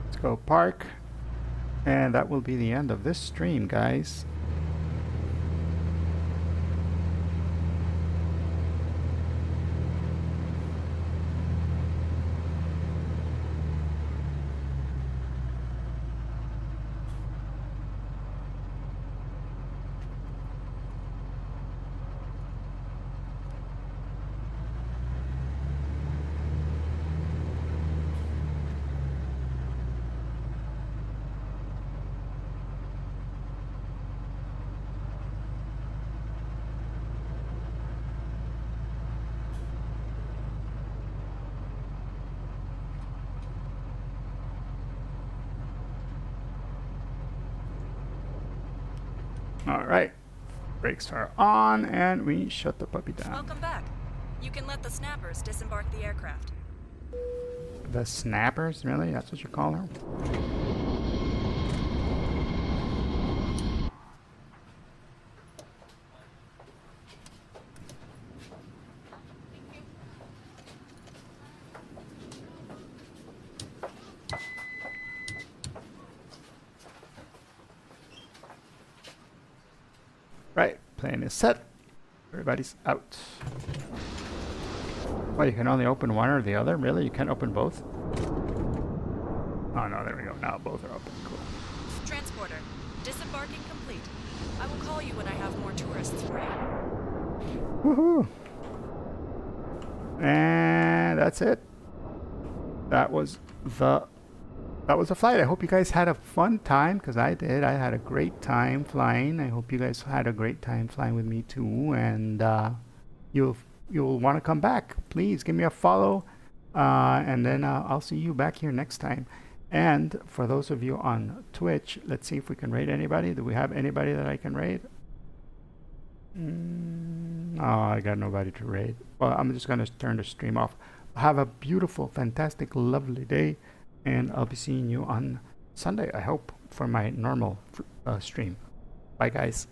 Let's go park. And that will be the end of this stream, guys. Alright, brakes are on and we shut the puppy down. Welcome back. You can let the snappers disembark the aircraft. The snappers? Really? That's what you call her? Right, plane is set. Everybody's out. Well, you can only open one or the other? Really? You can't open both? Oh no, there we go. Now both are open. Cool. Transporter, disembarking complete. I will call you when I have more tourists for you. Woohoo! And that's it. That was the flight. I hope you guys had a fun time, because I did. I had a great time flying. I hope you guys had a great time flying with me too. And you'll want to come back. Please give me a follow, and then I'll see you back here next time. And for those of you on Twitch, let's see if we can rate anybody. Do we have anybody that I can rate? Oh, I got nobody to rate. Well, I'm just going to turn the stream off. Have a beautiful, fantastic, lovely day. And I'll be seeing you on Sunday, I hope, for my normal stream. Bye, guys.